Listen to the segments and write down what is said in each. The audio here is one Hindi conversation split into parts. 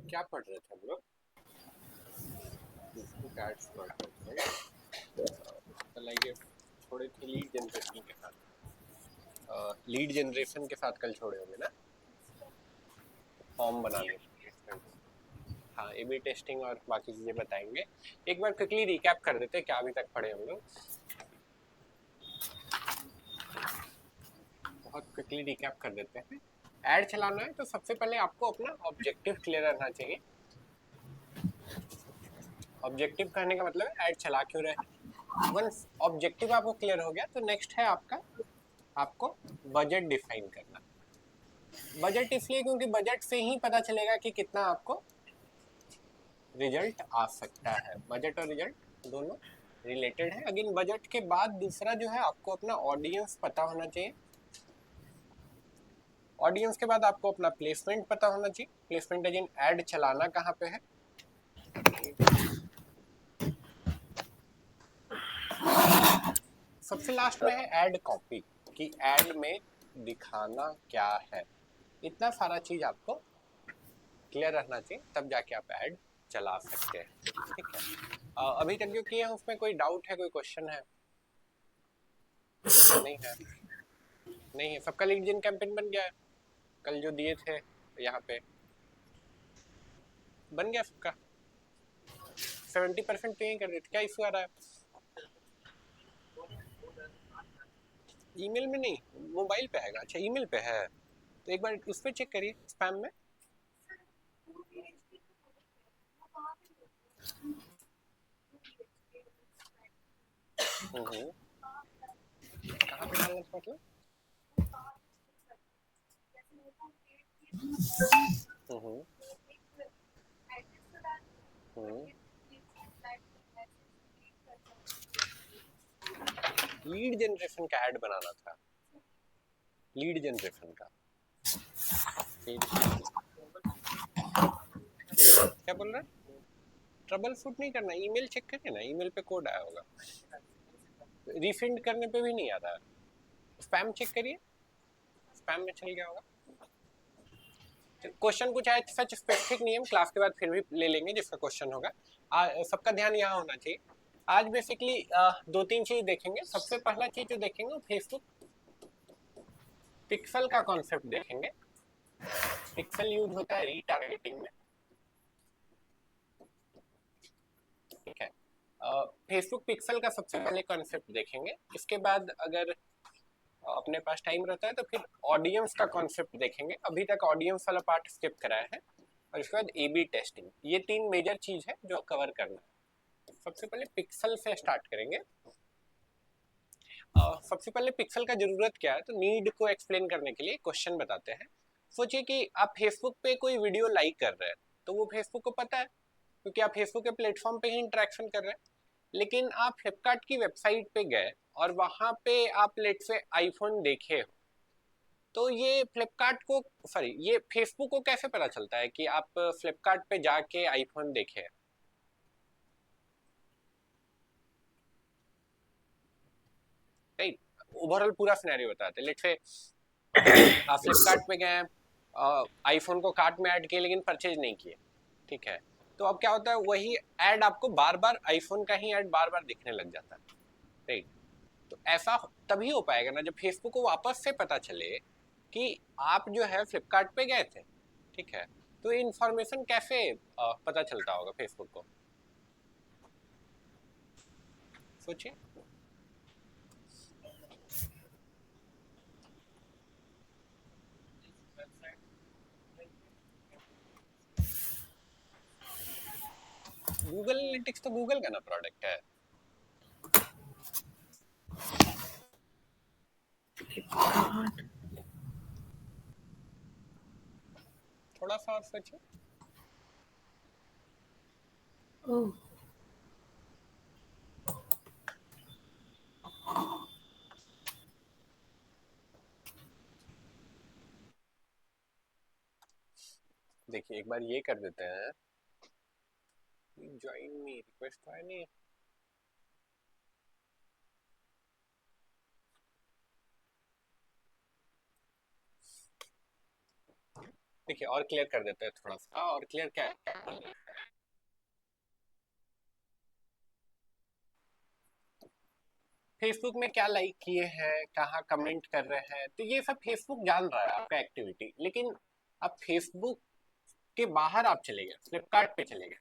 क्या पढ़ रहे थे हम लोग? फेसबुक एड्स पढ़ रहे थे। लाइक ये छोड़े थे लीड जनरेशन के साथ। लीड जनरेशन के साथ कल छोड़े होंगे ना, फॉर्म बनाने। हाँ, ए बी टेस्टिंग और बाकी चीजें बताएंगे। एक बार क्विकली रिकैप कर देते हैं क्या अभी तक पढ़े हम लोग। बहुत क्विकली रिकैप कर देते हैं। ऐड चलाना है तो सबसे पहले आपको अपना ऑब्जेक्टिव क्लियर रहना चाहिए। ऑब्जेक्टिव कहने का मतलब है ऐड चला क्यों रहे हैं। वंस ऑब्जेक्टिव आपको क्लियर हो गया तो नेक्स्ट है आपको बजट डिफाइन करना। बजट इसलिए क्योंकि बजट से ही पता चलेगा कि कितना आपको रिजल्ट आ सकता है। बजट और रिजल्ट दोनों रिलेटेड है। अगेन बजट के बाद दूसरा जो है आपको अपना ऑडियंस पता होना चाहिए। ऑडियंस के बाद आपको अपना प्लेसमेंट पता होना चाहिए। प्लेसमेंट अगेन ऐड चलाना कहाँ पे है। सबसे लास्ट में है ऐड कॉपी, कि ऐड में दिखाना क्या है। इतना सारा चीज आपको क्लियर रहना चाहिए, तब जाके आप ऐड चला सकते हैं। ठीक है, अभी तक जो किए हैं उसमें कोई डाउट है, कोई क्वेश्चन है? नहीं है? नहीं है। सबका लीड जेन कैंपेन बन गया है कल जो दिए थे यहाँ पे? बन गया सबका? 70% तो यही कर रहे थे। क्या इशू आ रहा है? ईमेल में नहीं, मोबाइल पे आएगा। अच्छा, ईमेल पे है तो एक बार उस पर चेक करिए स्पैम में। कहाँ पे डालना था मतलब? लीड जनरेशन का ऐड बनाना था। लीड जनरेशन का क्या बोल रहा है? ट्रबल शूट नहीं करना, ईमेल चेक करिए ना, ईमेल पे कोड आया होगा। रिसेंड करने पे भी नहीं आता है। स्पैम चेक करिए, स्पैम में चल गया होगा। क्वेश्चन कुछ है सच स्पेसिफिक नहीं है, क्लास के बाद फिर भी ले लेंगे जिसका क्वेश्चन होगा। सबका ध्यान यहाँ होना चाहिए। आज बेसिकली दो तीन चीज देखेंगे। सबसे पहला चीज जो देखेंगे वो फेसबुक पिक्सल का कॉन्सेप्ट देखेंगे। पिक्सल यूज होता है रीटारगेटिंग में। ठीक है, फेसबुक पिक्सल का सबसे पहले कॉन्सेप्ट देखेंगे। इसके बाद अगर अपने पास टाइम रहता है तो फिर ऑडियंस का कॉन्सेप्ट देखेंगे। अभी तक ऑडियंस वाला पार्ट स्किप कराया है। और इसके बाद ए बी टेस्टिंग। ये तीन मेजर चीज है जो कवर करना है। सबसे पहले पिक्सल से स्टार्ट करेंगे। सबसे पहले पिक्सल का जरूरत क्या है, तो नीड को एक्सप्लेन करने के लिए क्वेश्चन बताते हैं। सोचिए कि आप फेसबुक पे कोई वीडियो लाइक कर रहे हैं, तो वो फेसबुक को पता है क्योंकि आप फेसबुक के प्लेटफॉर्म पे ही इंटरेक्शन कर रहे हैं। लेकिन आप फ्लिपकार्ट की वेबसाइट पे गए और वहां पे आप लेट से आईफोन देखे हो, तो ये फ्लिपकार्ट को सॉरी ये फेसबुक को कैसे पता चलता है कि आप फ्लिपकार्ट पे जाके आईफोन देखे? राइट, ओवरऑल पूरा सिनेरियो बताते हैं। लेट से आप फ्लिपकार्ट पे गए, आईफोन को कार्ट में ऐड किए लेकिन परचेज नहीं किए। ठीक है, तो अब क्या होता है, वही ऐड आपको बार बार आईफोन का ही ऐड बार बार दिखने लग जाता है। राइट, तो ऐसा तभी हो पाएगा ना जब फेसबुक को वापस से पता चले कि आप जो है फ्लिपकार्ट पे गए थे। ठीक है, तो ये इंफॉर्मेशन कैसे पता चलता होगा फेसबुक को? सोचिए। गूगल एनालिटिक्स तो गूगल का ना प्रोडक्ट है। थोड़ा सा और सोचिए। ओह, देखिए एक बार ये कर देते हैं। ज्वाइन मी रिक्वेस्ट तो है नहीं। देखिए और क्लियर कर देते हैं थोड़ा सा, और क्लियर क्या है, फेसबुक में क्या लाइक किए हैं, कहाँ कमेंट कर रहे हैं, तो ये सब फेसबुक जान रहा है आपका एक्टिविटी। लेकिन अब फेसबुक के बाहर आप चले गए, फ्लिपकार्ट पे चले गए,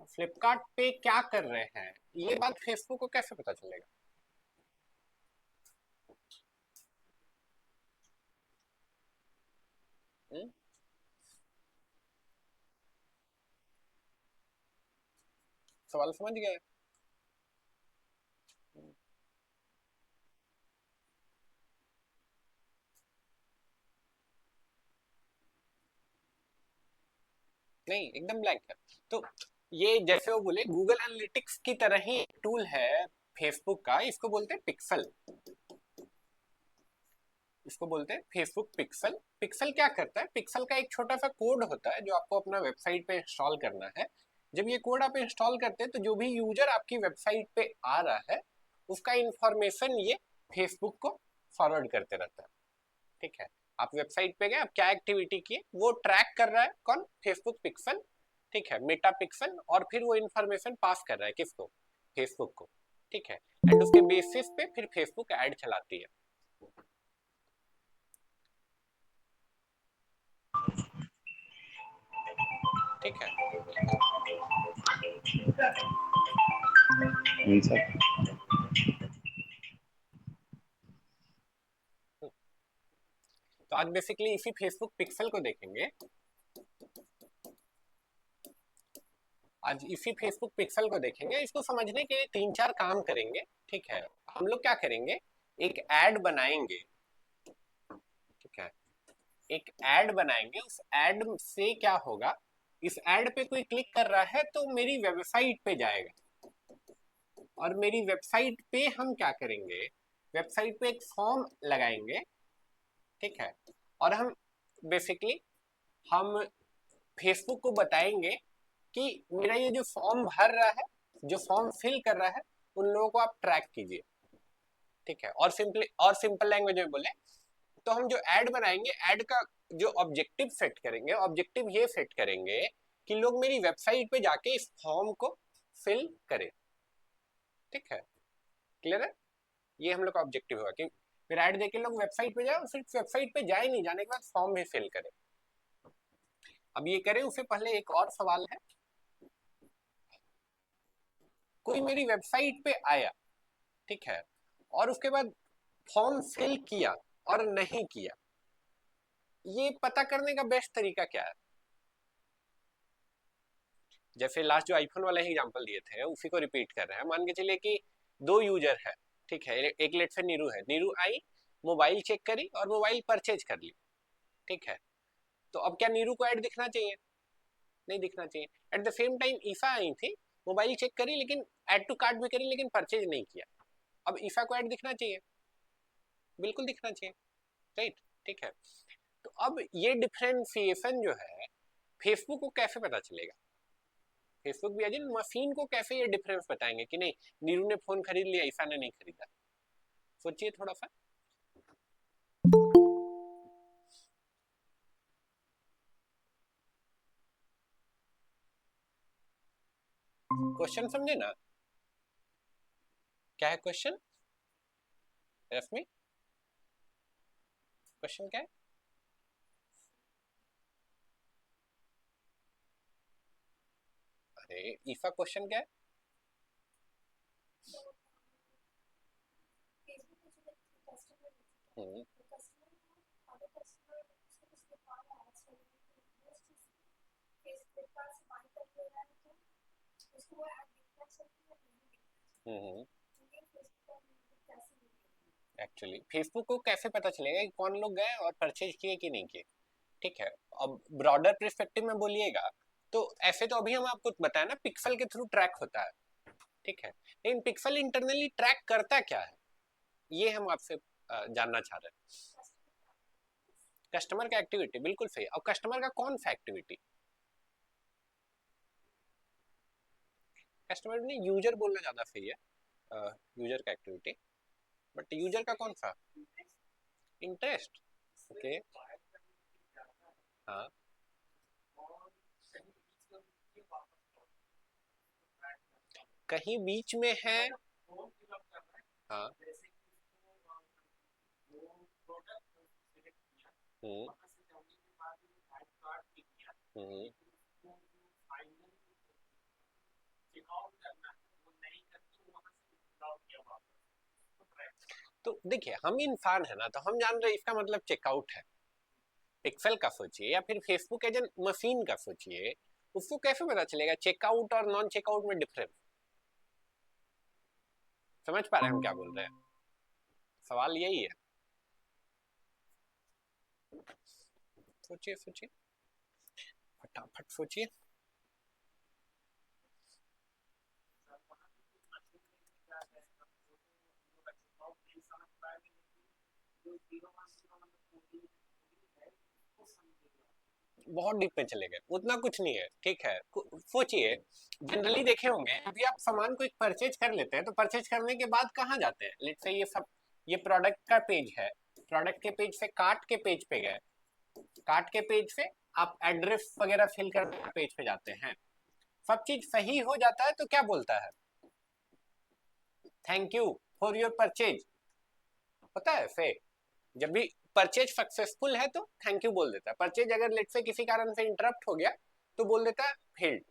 फ्लिपकार्ट पे क्या कर रहे हैं, ये बात फेसबुक को कैसे पता चलेगा? हुँ? सवाल समझ गए? नहीं, एकदम ब्लैंक है। तो ये जैसे वो बोले गूगल एनालिटिक्स की तरह ही टूल है फेसबुक का, इसको बोलते हैं पिक्सल। इसको बोलते हैं फेसबुक पिक्सल। पिक्सल क्या करता है, पिक्सल का एक छोटा सा कोड होता है जो आपको अपना वेबसाइट पे इंस्टॉल करना है। जब ये कोड आप इंस्टॉल करते हैं तो जो भी यूजर आपकी वेबसाइट पे आ रहा है उसका इंफॉर्मेशन ये फेसबुक को फॉरवर्ड करते रहता है। ठीक है, आप वेबसाइट पे गए, आप क्या एक्टिविटी किए वो ट्रैक कर रहा है कौन, फेसबुक पिक्सल। ठीक है, मेटा पिक्सल, और फिर वो इंफॉर्मेशन पास कर रहा है किसको, फेसबुक को। ठीक है, एंड उसके बेसिस पे फिर फेसबुक ऐड चलाती है। ठीक है, तो आज बेसिकली इसी फेसबुक पिक्सल को देखेंगे। आज इसी फेसबुक पिक्सल को देखेंगे, इसको समझने के लिए तीन चार काम करेंगे। ठीक है, हम लोग क्या करेंगे, एक ऐड बनाएंगे। ठीक है, एक ऐड बनाएंगे, उस ऐड से क्या होगा, इस ऐड पे कोई क्लिक कर रहा है तो मेरी वेबसाइट पे जाएगा, और मेरी वेबसाइट पे हम क्या करेंगे, वेबसाइट पे एक फॉर्म लगाएंगे। ठीक है, और हम बेसिकली हम फेसबुक को बताएंगे कि मेरा ये जो फॉर्म भर रहा है, जो फॉर्म फिल कर रहा है, उन लोगों को आप ट्रैक कीजिए। ठीक है, और सिंपल लैंग्वेज में बोले तो हम जो ऐड बनाएंगे, ऐड का जो ऑब्जेक्टिव सेट करेंगे, ऑब्जेक्टिव ये सेट करेंगे कि लोग मेरी वेबसाइट पे जाके इस फॉर्म को फिल करें। ठीक है, क्लियर है? ये हम लोग का ऑब्जेक्टिव होगा कि फिर ऐड देके लोग वेबसाइट पे जाए, और फिर वेबसाइट पे जाए, नहीं जाने के बाद फॉर्म भी फिल करें। अब ये करें उससे पहले एक और सवाल है, कोई मेरी वेबसाइट पे आया, ठीक है, और उसके बाद फॉर्म फिल किया और नहीं किया, ये पता करने का बेस्ट तरीका क्या है? जैसे लास्ट जो आईफोन वाला एग्जांपल दिए थे उसी को रिपीट कर रहे हैं। मान के चलिए कि दो यूजर है, ठीक है, एक लेट से नीरू है, नीरू आई, मोबाइल चेक करी और मोबाइल परचेज कर ली। ठीक है, तो अब क्या नीरू को ऐड दिखना चाहिए? नहीं दिखना चाहिए। एट द सेम टाइम ईफा आई थी, मोबाइल चेक करी लेकिन ऐड टू कार्ट भी करी लेकिन परचेज नहीं किया। अब ईफा को ऐड दिखना चाहिए? बिल्कुल दिखना चाहिए, राइट? ठीक है, तो अब ये डिफरेंशिएशन जो है फेसबुक को कैसे पता चलेगा? फेसबुक भी अजीब मशीन को कैसे ये डिफरेंस बताएंगे कि नहीं नीरू ने फोन खरीद लिया, ईफा ने नहीं खरीदा? सोचिए थोड़ा सा। क्वेश्चन समझे ना? क्या है क्वेश्चन, रश्मि? क्वेश्चन क्या है? अरे ईफा क्वेश्चन क्या है? हम्म, हम्म। एक्चुअली फेसबुक को कैसे पता चलेगा कि कौन लोग गए और परचेज किए कि नहीं किए? ठीक है, अब ब्रॉडर पर्सपेक्टिव में बोलिएगा तो ऐसे तो अभी हम आपको बताया ना पिक्सल के थ्रू ट्रैक होता है। ठीक है, लेकिन पिक्सल इंटरनली ट्रैक करता क्या है, ये हम आपसे जानना चाह रहे हैं। कस्टमर का एक्टिविटी, बिल्कुल सही। और कस्टमर का कौन सा एक्टिविटी? कस्टमर नहीं, यूजर बोलना ज्यादा सही है, यूजर का एक्टिविटी। बट यूजर का कौन सा? इंटरेस्ट। ओके। हाँ कहीं बीच में है। हाँ। हम्म। हम्म। तो देखिए हम इंसान है ना, तो हम जान रहे हैं इसका मतलब चेकआउट है। पिक्सल का सोचिए या फिर फेसबुक एज मशीन का सोचिए, उसको कैसे पता चलेगा चेकआउट और नॉन चेकआउट में डिफरेंस? समझ पा रहे हैं हम क्या बोल रहे हैं? सवाल यही है। सोचिए सोचिए, फटाफट सोचिए। बहुत डीप में चले गए, उतना कुछ नहीं है, ठीक है। सोचिए, जनरली देखे होंगे अभी आप सामान को एक परचेज कर लेते हैं तो परचेज करने के बाद कहाँ जाते हैं? लेट्स से ये सब, ये प्रोडक्ट का पेज है, प्रोडक्ट के पेज से कार्ट के पेज पे गए, कार्ट के पेज से आप एड्रेस वगैरह फिल करने पेज पे जाते हैं, सब चीज सही हो जाता है तो क्या बोलता है? Thank you for your purchase. पता है से, जब भी परचेज सक्सेसफुल है तो थैंक यू बोल देता है। परचेज अगर लेट से किसी कारण से इंटरप्ट हो गया तो बोल देता है फेल्ड,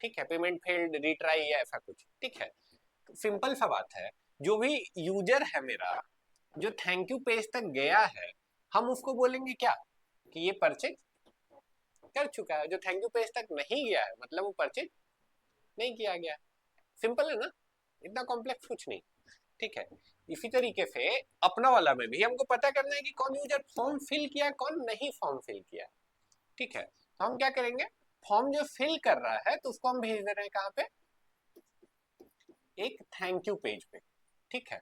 ठीक है, पेमेंट फेल्ड, रिट्राई या ऐसा कुछ, ठीक है। तो सिंपल सा बात है, जो भी यूजर है मेरा, जो थैंक यू पेज तक गया है, हम उसको बोलेंगे क्या? कि ये परचेज कर चुका है। जो थैंक यू पेज तक नहीं गया है मतलब वो परचेज नहीं किया गया। सिंपल है ना, इतना कॉम्प्लेक्स कुछ नहीं, ठीक है। इसी तरीके से अपना वाला में भी हमको पता करना है कि कौन यूजर फॉर्म फिल किया, कौन नहीं फॉर्म फिल किया, ठीक है। तो हम क्या करेंगे, फॉर्म जो फिल कर रहा है तो उसको हम भेज दे रहे हैं कहाँ पे? एक थैंक यू पेज पे, ठीक है।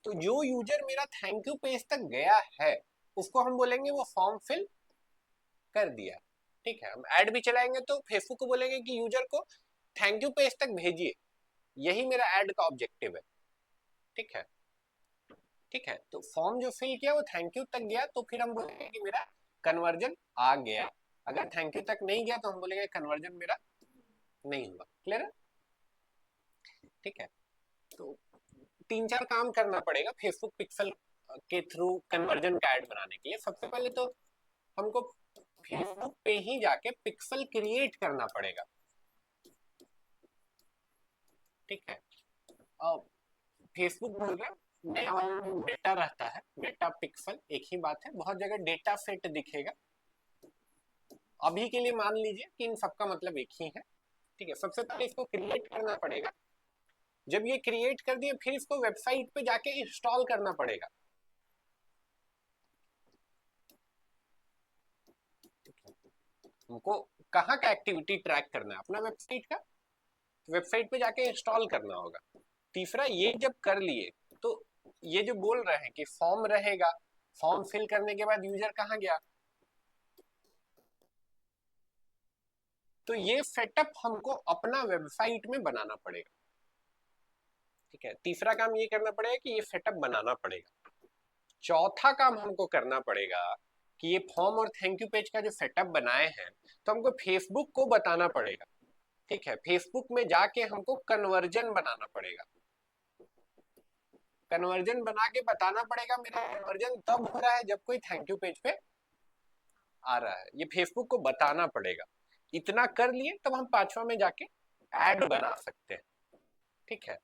तो जो यूजर मेरा थैंक यू पेज तक गया है उसको हम बोलेंगे वो फॉर्म फिल कर दिया, ठीक है। हम ऐड भी चलाएंगे तो फेसबुक को बोलेंगे कि यूजर को थैंक यू पेज तक भेजिए, यही मेरा ऐड का ऑब्जेक्टिव है, ठीक है। ठीक है, तो फॉर्म जो फिल किया वो थैंक यू तक गया तो फिर हम बोलेंगे कि मेरा कन्वर्जन आ गया। अगर थैंक यू तक नहीं गया तो हम बोलेंगे कन्वर्जन मेरा नहीं हुआ। क्लियर है? ठीक है। तो तीन चार काम करना पड़ेगा फेसबुक पिक्सल के थ्रू कन्वर्जन का ऐड बनाने के लिए। सबसे पहले तो हमको फेसबुक पे ही जाके पिक्सल क्रिएट करना पड़ेगा, ठीक है। अब फेसबुक बोल रहे हैं डेटा रहता है, डेटा पिक्सल एक ही बात है, बहुत जगह डेटा सेट दिखेगा। अभी के लिए मान लीजिए कि इन सबका मतलब एक ही है, ठीक है। सबसे पहले इसको क्रिएट करना पड़ेगा। जब ये क्रिएट कर दिए फिर इसको वेबसाइट पे जाके इंस्टॉल करना पड़ेगा। हमको कहाँ का एक्टिविटी ट्रैक करना है? अपना वेबसाइट का, वेबसाइट पे जाके इंस्टॉल करना होगा। तीसरा, ये जब कर लिए तो ये जो बोल रहे हैं कि फॉर्म रहेगा, फॉर्म फिल करने के बाद यूजर कहाँ गया, तो ये सेटअप हमको अपना वेबसाइट में बनाना पड़ेगा, ठीक है। तीसरा काम ये करना पड़ेगा कि ये सेटअप बनाना पड़ेगा। चौथा काम हमको करना पड़ेगा कि ये फॉर्म और थैंक यू पेज का जो सेटअप बनाए हैं तो हमको फेसबुक को बताना पड़ेगा, ठीक है। फेसबुक में जाके हमको कन्वर्जन बनाना पड़ेगा। कन्वर्जन बना के बताना पड़ेगा मेरा कन्वर्जन तब हो रहा है जब कोई थैंक यू पेज पे आ रहा है, ये फेसबुक को बताना पड़ेगा। इतना कर लिए तब हम पांचवा में जाके ऐड बना सकते हैं, ठीक है।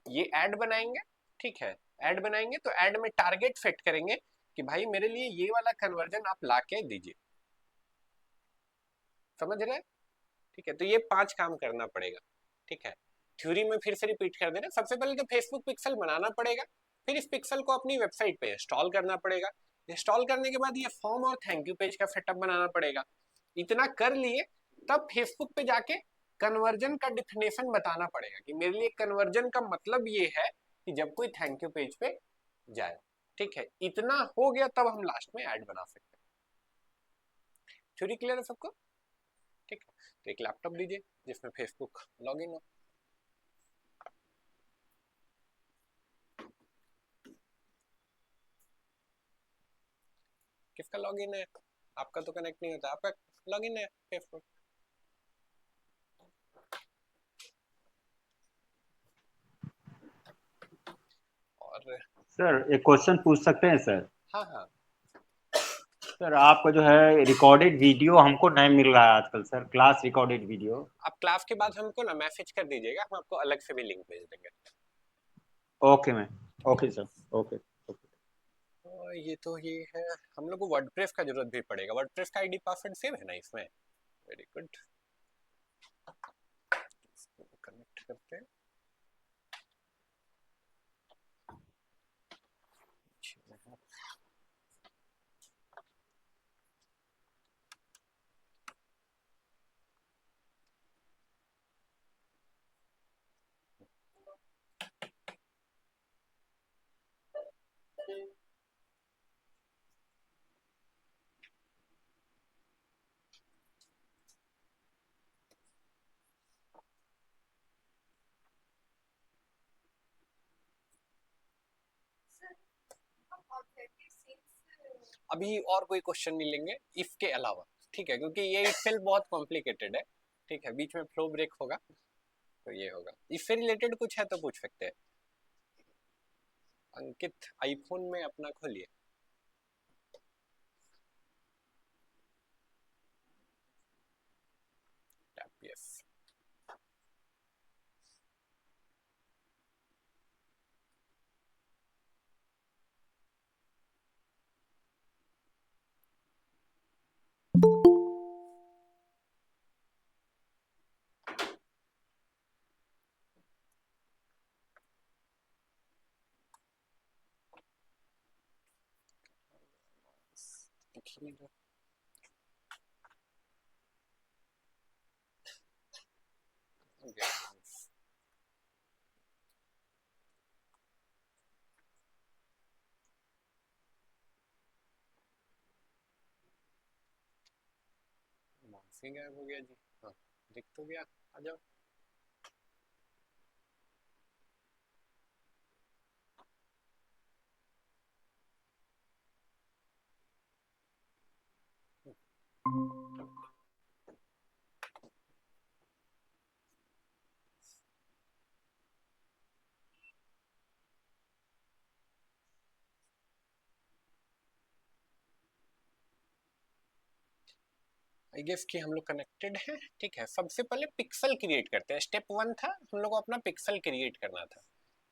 ये ऐड बनाएंगे, ठीक है। ऐड बनाएंगे तो ऐड में टारगेट सेट करेंगे कि भाई मेरे लिए ये वाला कन्वर्जन आप ला के दीजिए। समझ रहे हैं? ठीक है, तो ये पांच काम करना पड़ेगा, ठीक है। थ्योरी में फिर से रिपीट कर दे रहे, सबसे पहले तो फेसबुक पिक्सल बनाना पड़ेगा, फिर इस पिक्सल को अपनी वेबसाइट पे इंस्टॉल करना पड़ेगा। इंस्टॉल करने के बाद ये फॉर्म और थैंक यू पेज का सेटअप बनाना पड़ेगा। इतना कर लिए तब फेसबुक पे जाके कन्वर्जन का डिफिनेशन बताना पड़ेगा कि मेरे लिए कन्वर्जन का मतलब ये है कि जब कोई थैंक यू पेज पे जाए, ठीक है। इतना हो गया तब हम लास्ट में ऐड बना सकते हैं। थ्योरी क्लियर है सबको? ठीक है, तो एक लैपटॉप दीजिए जिसमें फेसबुक लॉगिन हो। किसका लॉगिन है? आपका तो कनेक्ट नहीं होता, आपका लॉगिन है फेसबुक। और सर एक क्वेश्चन पूछ सकते हैं सर? हाँ हाँ, सर आपका जो है रिकॉर्डेड वीडियो हमको नहीं मिल रहा है आजकल सर, क्लास रिकॉर्डेड वीडियो। आप क्लास के बाद हमको ना मैसेज कर दीजिएगा, हम आपको अलग से भी लिंक भेज देंगे। Okay ma'am. ठीक है। Okay sir. Okay okay. और ये तो ये है, हम लोग को वर्डप्रेस का जरूरत भी पड़ेगा। वर्डप्रेस का आईडी पासवर्ड सेव है ना इसमें? वेरी गुड, कनेक्ट करते हैं। अभी और कोई क्वेश्चन नहीं लेंगे इफ के अलावा, ठीक है, क्योंकि ये इटसेल्फ बहुत कॉम्प्लिकेटेड है। ठीक है, बीच में फ्लो ब्रेक होगा तो ये होगा। इससे रिलेटेड कुछ है तो पूछ सकते हैं। अंकित आईफोन में अपना खोलिए। Tap yes. गायब हो गया जी। हाँ, दिख तो गया। आ जाओ। आई गेस कि हम लोग कनेक्टेड हैं। ठीक है, सबसे पहले पिक्सल क्रिएट करते हैं। स्टेप 1 था हम लोग को अपना पिक्सल क्रिएट करना था।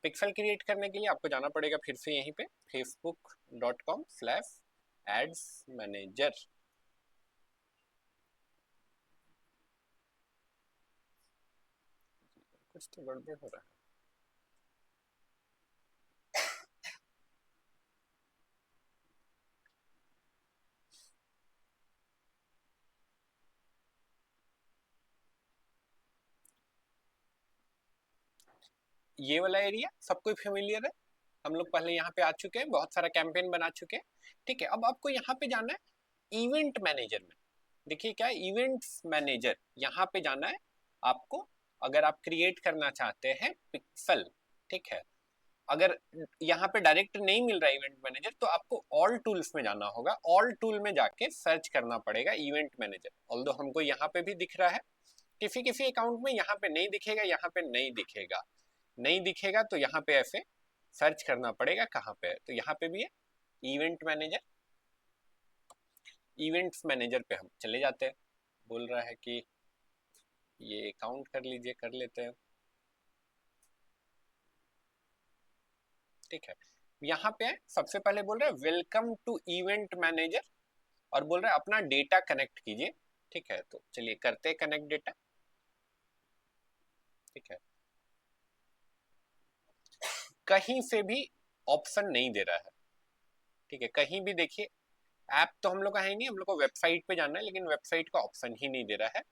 पिक्सल क्रिएट करने के लिए आपको जाना पड़ेगा फिर से यहीं पे facebook.com/ads manager। कुछ तो गड़बड़ हो रहा है। ये वाला एरिया सबको फेमिलियर है, हम लोग पहले यहाँ पे आ चुके हैं, बहुत सारा कैंपेन बना चुके हैं। ठीक है, अब आपको यहाँ पे जाना है इवेंट मैनेजर में। देखिए क्या, इवेंट्स मैनेजर यहाँ पे जाना है आपको। अगर आप क्रिएट करना चाहते हैं पिक्सल, ठीक है, अगर यहाँ पे डायरेक्ट नहीं मिल रहा है इवेंट मैनेजर तो आपको ऑल टूल्स में जाना होगा। ऑल टूल में जाके सर्च करना पड़ेगा इवेंट मैनेजर। ऑल्दो हमको यहाँ पे भी दिख रहा है, किसी किसी अकाउंट में यहाँ पे नहीं दिखेगा, यहाँ पे नहीं दिखेगा। नहीं दिखेगा तो यहाँ पे ऐसे सर्च करना पड़ेगा कहाँ पे है, तो यहाँ पे भी है इवेंट मैनेजर। इवेंट्स मैनेजर पे हम चले जाते हैं। बोल रहा है कि ये काउंट कर लीजिए, कर लेते हैं। ठीक है, यहाँ पे है, सबसे पहले बोल रहा है वेलकम टू इवेंट मैनेजर, और बोल रहा है अपना डेटा कनेक्ट कीजिए। ठीक है, तो चलिए करते हैं कनेक्ट डेटा। ठीक है, कहीं से भी ऑप्शन नहीं दे रहा है। ठीक है, कहीं भी देखिए, ऐप तो हम लोग का है नहीं, हम लोग को वेबसाइट पे जाना है, लेकिन वेबसाइट का ऑप्शन ही नहीं दे रहा है।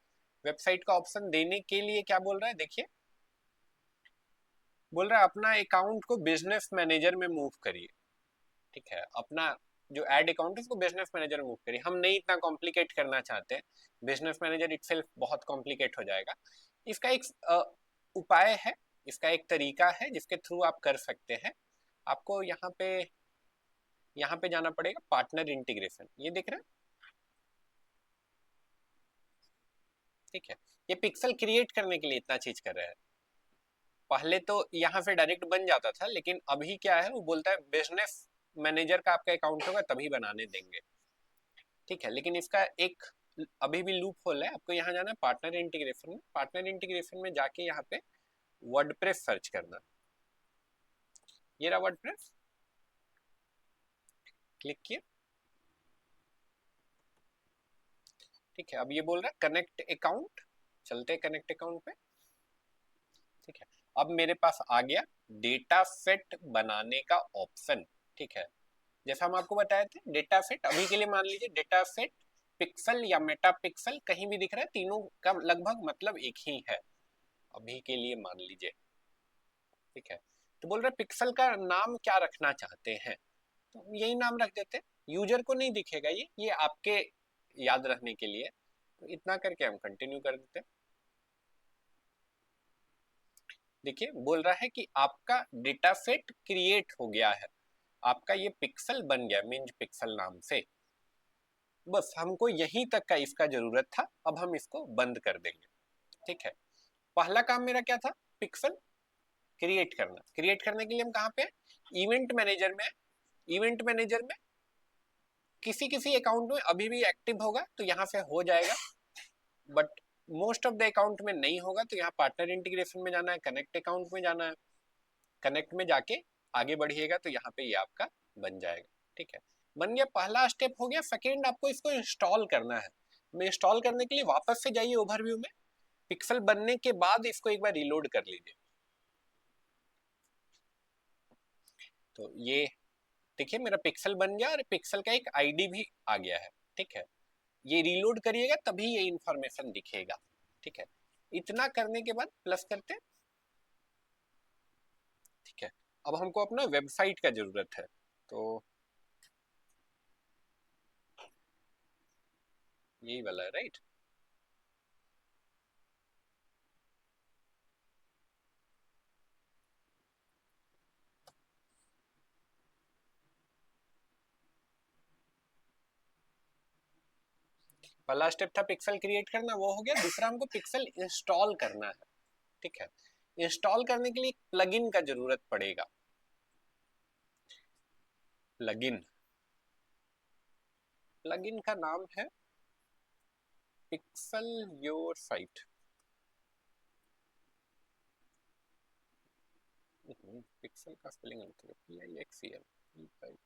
वेबसाइट का ऑप्शन देने के लिए क्या बोल रहा है, देखिए, बोल रहा है अपना अकाउंट को बिजनेस मैनेजर में मूव करिए। ठीक है, अपना जो एड अकाउंट है उसको बिजनेस मैनेजर में मूव करिए। हम नहीं इतना कॉम्प्लिकेट करना चाहते हैं, बिजनेस मैनेजर इटसेल्फ बहुत कॉम्प्लिकेट हो जाएगा। इसका एक उपाय है, इसका एक तरीका है जिसके थ्रू आप कर सकते हैं। आपको यहाँ पे यहाँ पे जाना पड़ेगा पार्टनर इंटीग्रेशन, ये दिख रहा है, ठीक है। ये पिक्सल क्रिएट करने के लिए इतना चीज कर रहा है। पहले तो यहाँ से डायरेक्ट बन जाता था, लेकिन अभी क्या है, वो बोलता है बिजनेस मैनेजर का आपका अकाउंट होगा तभी बनाने देंगे, ठीक है। लेकिन इसका एक अभी भी लूप होल है, आपको यहाँ जाना है पार्टनर इंटीग्रेशन में, पार्टनर इंटीग्रेशन में जाके यहाँ पे वर्डप्रेस सर्च करना, ये रहा वर्डप्रेस, क्लिक किए, ठीक है। अब ये बोल रहा है कनेक्ट अकाउंट, चलते कनेक्ट अकाउंट पे, ठीक है। अब मेरे पास आ गया डेटा सेट बनाने का ऑप्शन, ठीक है। जैसा हम आपको बताए थे, डेटा सेट अभी के लिए मान लीजिए डेटा सेट पिक्सल या मेटा पिक्सल कहीं भी दिख रहा है, तीनों का लगभग मतलब एक ही है, अभी के लिए मान लीजिए, ठीक है। तो बोल रहे पिक्सल का नाम क्या रखना चाहते हैं, तो हम यही नाम रख देते हैं, यूजर को नहीं दिखेगा ये आपके याद रखने के लिए, तो इतना करके हम कंटिन्यू कर देते हैं। देखिए बोल रहा है कि आपका डेटा सेट क्रिएट हो गया है, आपका ये पिक्सल बन गया मिंज पिक्सल नाम से, बस हमको यहीं तक का इसका जरूरत था, अब हम इसको बंद कर देंगे, ठीक है। पहला काम मेरा क्या था, पिक्सल क्रिएट करना, क्रिएट करने के लिए हम कहाँ पे, इवेंट मैनेजर में, इवेंट मैनेजर में किसी किसी अकाउंट में अभी भी एक्टिव होगा तो यहाँ से हो जाएगा, but most of the account में नहीं होगा, तो यहाँ पार्टनर इंटीग्रेशन में जाना है, कनेक्ट अकाउंट में जाना है, कनेक्ट में जाके आगे बढ़िएगा तो यहाँ पे ये आपका बन जाएगा, ठीक है। बन गया, पहला स्टेप हो गया। सेकेंड आपको इसको इंस्टॉल करना है, इंस्टॉल करने के लिए वापस से जाइए ओवरव्यू में, पिक्सल बनने के बाद इसको एक बार रिलोड कर लीजिए, तो ये देखिए मेरा पिक्सल बन गया और पिक्सल का एक आईडी भी आ गया है, ठीक है। ये रीलोड करिएगा तभी ये इंफॉर्मेशन दिखेगा, ठीक है। इतना करने के बाद प्लस करते हैं, ठीक है। अब हमको अपना वेबसाइट का जरूरत है, तो यही वाला है, राइट। पहला स्टेप था पिक्सल क्रिएट करना, वो हो गया। दूसरा हमको पिक्सल इंस्टॉल करना है, ठीक है। इंस्टॉल करने के लिए प्लगइन का जरूरत पड़ेगा, प्लगइन, प्लगइन का नाम है पिक्सल योर साइट, पिक्सल का स्पेलिंग PIXEL,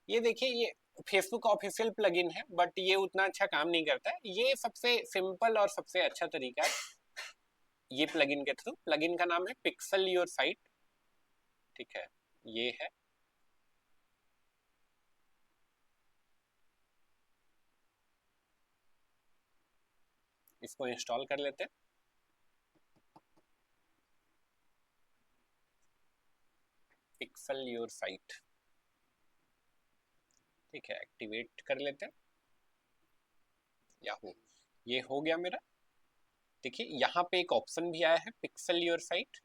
ये देखिए ये फेसबुक ऑफिशियल प्लगइन है, बट ये उतना अच्छा काम नहीं करता है, ये सबसे सिंपल और सबसे अच्छा तरीका है ये प्लगइन के थ्रू। प्लगइन का नाम है पिक्सल योर साइट, ठीक है, ये है। इसको इंस्टॉल कर लेते हैं, पिक्सल योर साइट, ठीक है, एक्टिवेट कर लेते हैं। याहू, ये हो गया मेरा। देखिए यहाँ पे एक ऑप्शन भी आया है पिक्सल योर साइट,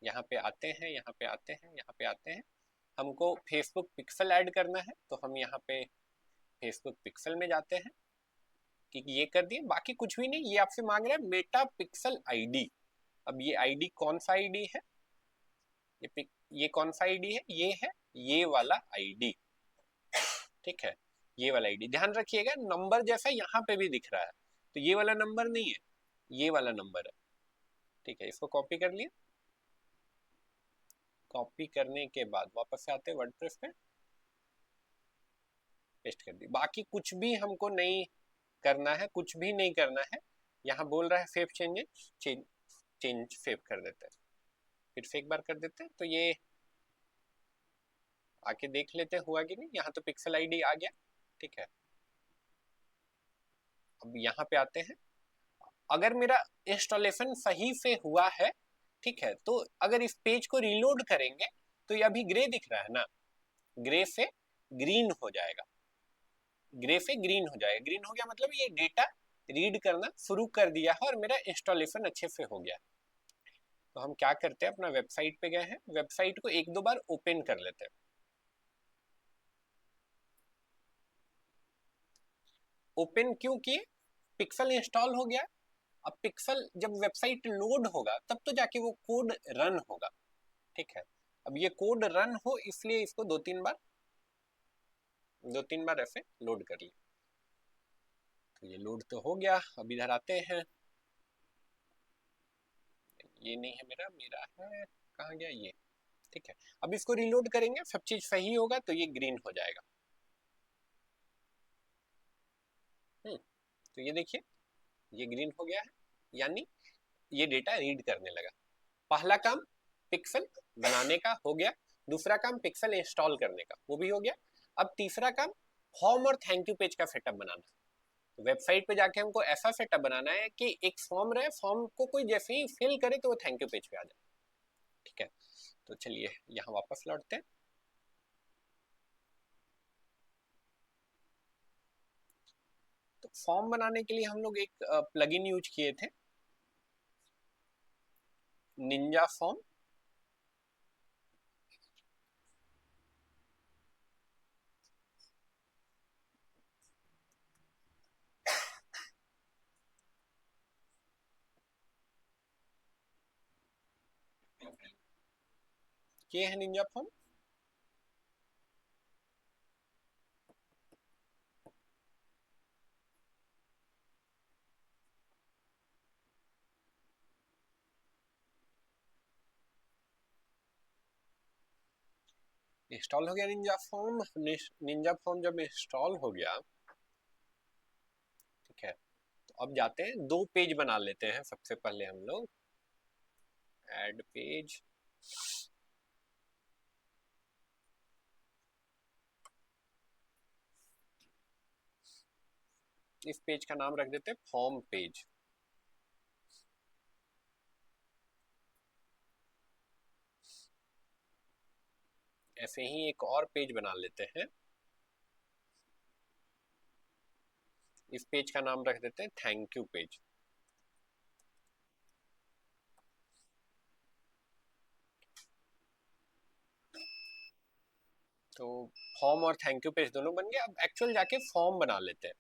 यहाँ पे आते हैं, यहाँ पे आते हैं, यहाँ पे आते हैं, हमको फेसबुक पिक्सल ऐड करना है, तो हम यहाँ पे फेसबुक पिक्सल में जाते हैं, कि ये कर दिए। बाकी कुछ भी नहीं, ये आपसे मांग रहा है मेटा पिक्सल आईडी। अब ये आईडी कौन सा आईडी है, ये कौन सा आईडी है, ये वाला आईडी, ठीक है। ये वाला आईडी ध्यान रखिएगा, नंबर जैसा यहाँ पे भी दिख रहा है, तो ये वाला नंबर नहीं है, ये वाला नंबर है, ठीक है। इसको कॉपी कर लिया, कॉपी करने के बाद वापस से आते हैं वर्डप्रेस पे, पेस्ट कर दी। बाकी कुछ भी हमको नहीं करना है, कुछ भी नहीं करना है। यहाँ बोल रहा है सेव चेंजेस, चेंज सेव कर देते हैं, फिर से एक बार कर देते हैं, तो ये आके देख लेते हैं हुआ कि नहीं। यहाँ तो पिक्सल आईडी आ गया, ठीक है। अब यहाँ पे आते हैं, अगर मेरा इंस्टॉलेशन सही से हुआ है, ठीक है, तो अगर इस पेज को रीलोड करेंगे तो ये अभी ग्रे दिख रहा है ना, ग्रे से ग्रीन हो जाएगा, ग्रे से ग्रीन हो जाएगा। ग्रीन हो गया मतलब ये डेटा रीड करना शुरू कर दिया है और मेरा इंस्टॉलेशन अच्छे से हो गया। तो हम क्या करते हैं, अपना वेबसाइट पे गए हैं, वेबसाइट को एक दो बार ओपन कर लेते हैं। ओपन क्यों किए, पिक्सल इंस्टॉल हो गया। अब पिक्सल जब वेबसाइट लोड होगा तब तो जाके वो कोड रन होगा, ठीक है। अब ये कोड रन हो इसलिए इसको दो तीन बार ऐसे लोड कर लिया। तो ये लोड तो हो गया। अब इधर आते हैं, ये नहीं है मेरा, मेरा है, कहाँ गया ये, ठीक है। अब इसको रिलोड करेंगे, सब चीज सही होगा तो ये ग्रीन हो जाएगा। तो ये देखिए, ये ग्रीन हो गया है, यानी ये डेटा रीड करने लगा। पहला काम पिक्सल बनाने का हो गया, दूसरा काम पिक्सल इंस्टॉल करने का वो भी हो गया। अब तीसरा काम फॉर्म और थैंक यू पेज का सेटअप बनाना। वेबसाइट पे जाके हमको ऐसा सेटअप बनाना है कि एक फॉर्म रहे, फॉर्म को कोई जैसे ही फिल करे तो वो थैंक यू पेज पे आ जाए, ठीक है। तो चलिए यहाँ वापस लौटते हैं। तो फॉर्म बनाने के लिए हम लोग एक प्लगइन यूज किए थे, निंजा फॉर्म। ये है निंजा फॉर्म। इंस्टॉल हो गया निंजा फॉर्म। निंजा फॉर्म जब इंस्टॉल हो गया, ठीक है, तो अब जाते हैं, दो पेज बना लेते हैं सबसे पहले हम लोग। ऐड पेज, इस पेज का नाम रख देते हैं फॉर्म पेज। ऐसे ही एक और पेज बना लेते हैं, इस पेज का नाम रख देते हैं थैंक यू पेज। तो फॉर्म और थैंक यू पेज दोनों बन गए। अब एक्चुअल जाके फॉर्म बना लेते हैं।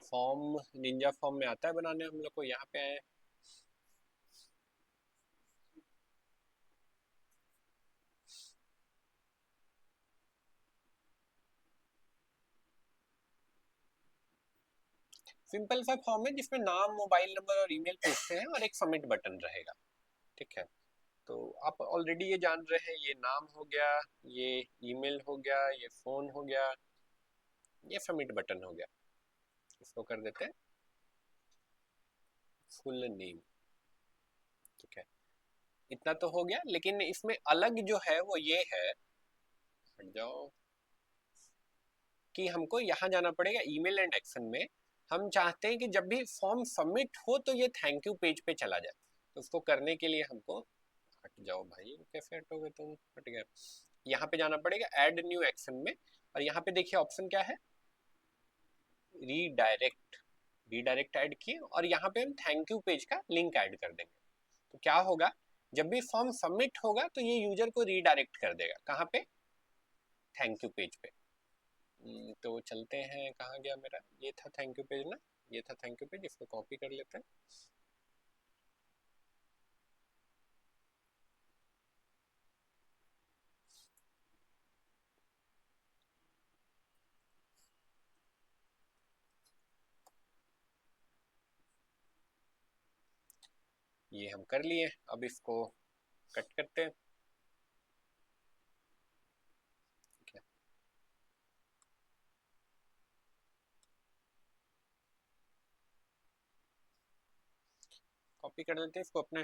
फॉर्म निंजा फॉर्म में आता है बनाने, हम लोग को यहाँ पे आए। सिंपल सा फॉर्म है जिसमें नाम, मोबाइल नंबर और ईमेल पूछते हैं और एक सबमिट बटन रहेगा, ठीक है। तो आप ऑलरेडी ये जान रहे हैं, ये नाम हो गया, ये ईमेल हो गया, ये फोन हो गया, ये सबमिट बटन हो गया। इसको कर देते हैं फुल नेम, ठीक है। इतना तो हो गया, लेकिन इसमें अलग जो है वो ये है, हट जाओ, कि हमको यहाँ जाना पड़ेगा ईमेल एंड एक्शन में। हम चाहते हैं कि जब भी फॉर्म सबमिट हो तो ये थैंक यू पेज पे चला जाए। तो उसको करने के लिए हमको, हट जाओ भाई, कैसे हटोगे तुम, हट गया। यहाँ पे जाना पड़ेगा ऐड न्यू एक्शन में, और यहाँ पे देखिए ऑप्शन क्या है, रीडायरेक्ट। रीडायरेक्ट ऐड किए और यहाँ पे हम थैंक यू पेज का लिंक ऐड कर देंगे। तो क्या होगा, जब भी फॉर्म सबमिट होगा तो ये यूजर को रीडायरेक्ट कर देगा, कहाँ पे, थैंक यू पेज पे। तो चलते हैं, कहाँ गया मेरा, ये था थैंक यू पेज ना, ये था थैंक यू पेज, इसको कॉपी कर लेते हैं। ये हम कर लिए, अब इसको कट करते हैं, ठीक है। कॉपी कर देते हैं, इसको अपने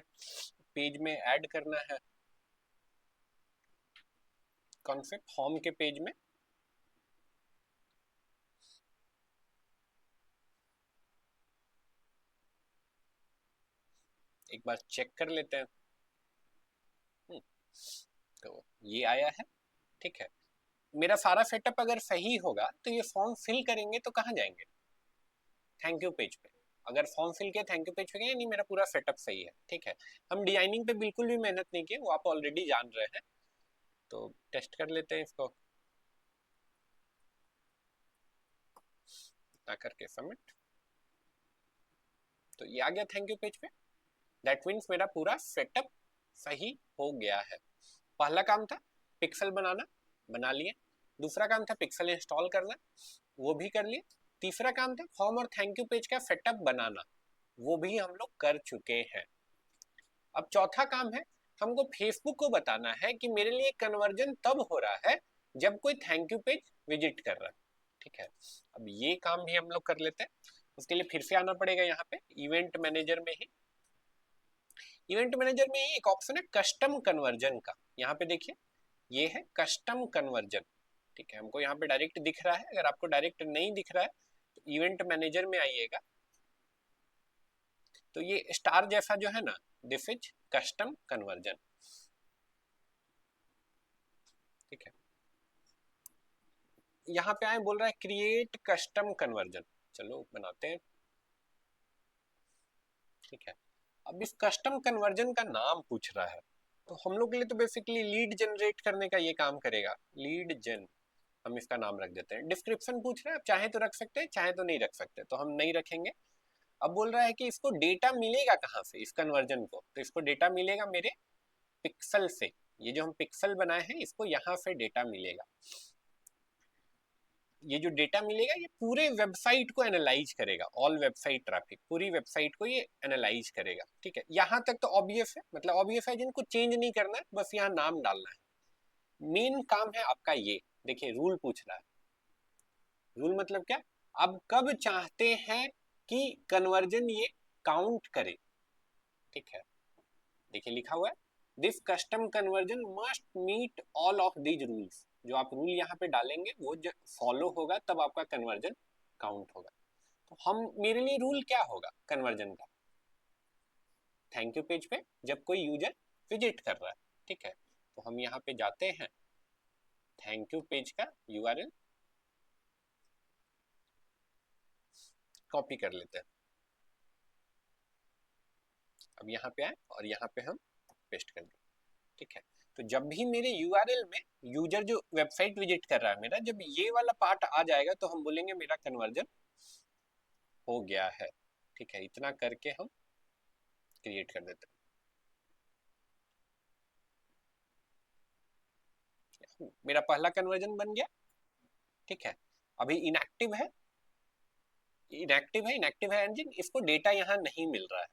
पेज में ऐड करना है। कौन से, फॉर्म के पेज में। एक बार चेक कर लेते हैं। तो ये आया है, ठीक है। मेरा सारा सेटअप अगर सही होगा तो ये फॉर्म फिल करेंगे तो कहाँ जाएंगे, थैंक यू पेज पे। अगर फॉर्म फिल किया थैंक यू पेज पे गए, नहीं मेरा पूरा सेटअप सही है, ठीक है। हम डिजाइनिंग पे बिल्कुल भी मेहनत नहीं किए, वो आप ऑलरेडी जान रहे हैं। तो टेस्ट कर लेते हैं इसको, ना करके सबमिट। तो ये आ गया थैंक यू पेज पे। दैट मीन्स मेरा पूरा सेटअप सही हो गया है। पहला काम था पिक्सल बनाना, बना लिए। दूसरा काम था पिक्सल इंस्टॉल करना, वो भी कर लिए। तीसरा काम था फॉर्म और थैंक यू पेज का सेटअप बनाना, वो भी हम लोग कर चुके हैं। अब चौथा काम है हमको फेसबुक को बताना है कि मेरे लिए कन्वर्जन तब हो रहा है जब कोई थैंक यू पेज विजिट कर रहा है, ठीक है। अब ये काम भी हम लोग कर लेते हैं। उसके लिए फिर से आना पड़ेगा यहाँ पे इवेंट मैनेजर में ही। इवेंट मैनेजर में ही एक ऑप्शन है कस्टम कन्वर्जन का, यहाँ पे देखिए ये है कस्टम कन्वर्जन, ठीक है। हमको यहाँ पे डायरेक्ट दिख रहा है, अगर आपको डायरेक्ट नहीं दिख रहा है तो इवेंट मैनेजर में आइएगा। तो ये स्टार जैसा जो है ना, दिस इज कस्टम कन्वर्जन, ठीक है। यहाँ पे आए बोल रहा है क्रिएट कस्टम कन्वर्जन, चलो बनाते हैं, ठीक है। अब इस कस्टम कन्वर्जन का नाम पूछ रहा है, तो हम लोग के लिए तो बेसिकली लीड जनरेट करने का ये काम करेगा, लीड जन, हम इसका नाम रख देते हैं। डिस्क्रिप्शन पूछ रहा है, आप चाहे तो रख सकते हैं चाहे तो नहीं रख सकते, तो हम नहीं रखेंगे। अब बोल रहा है कि इसको डेटा मिलेगा कहाँ से, इस कन्वर्जन को, तो इसको डेटा मिलेगा मेरे पिक्सल से। ये जो हम पिक्सल बनाए हैं इसको यहाँ से डेटा मिलेगा। ये जो डेटा मिलेगा ये पूरे वेबसाइट को एनालाइज करेगा, ऑल वेबसाइट ट्रैफिक, पूरी वेबसाइट को ये एनालाइज करेगा, ठीक है। यहाँ तक तो ऑब्वियस है, मतलब ऑब्वियस है, जिनको चेंज नहीं करना है, बस यहाँ नाम डालना है। मेन काम है आपका ये, देखिए रूल पूछ रहा है। रूल मतलब क्या, आप कब चाहते हैं कि कन्वर्जन ये काउंट करे, ठीक है। देखिए लिखा हुआ है this custom conversion must meet all of these rules. जो आप रूल यहाँ पे डालेंगे वो जो फॉलो होगा तब आपका कन्वर्जन काउंट होगा। तो हम, मेरे लिए रूल क्या होगा कन्वर्जन का, थैंक यू पेज पे जब कोई यूजर विजिट कर रहा है, ठीक है। तो हम यहाँ पे जाते हैं, थैंक यू पेज का यूआरएल कॉपी कर लेते हैं। अब यहाँ पे आए और यहाँ पे हम पेस्ट कर दें, ठीक है। तो जब भी मेरे यूआरएल में यूजर जो वेबसाइट विजिट कर रहा है मेरा, जब ये वाला पार्ट आ जाएगा तो हम बोलेंगे मेरा कन्वर्जन हो गया है, ठीक है। इतना करके हम क्रिएट कर देते हैं, मेरा पहला कन्वर्जन बन गया, ठीक है। अभी इनएक्टिव है, इनएक्टिव है इंजन, इसको डेटा यहाँ नहीं मिल रहा है।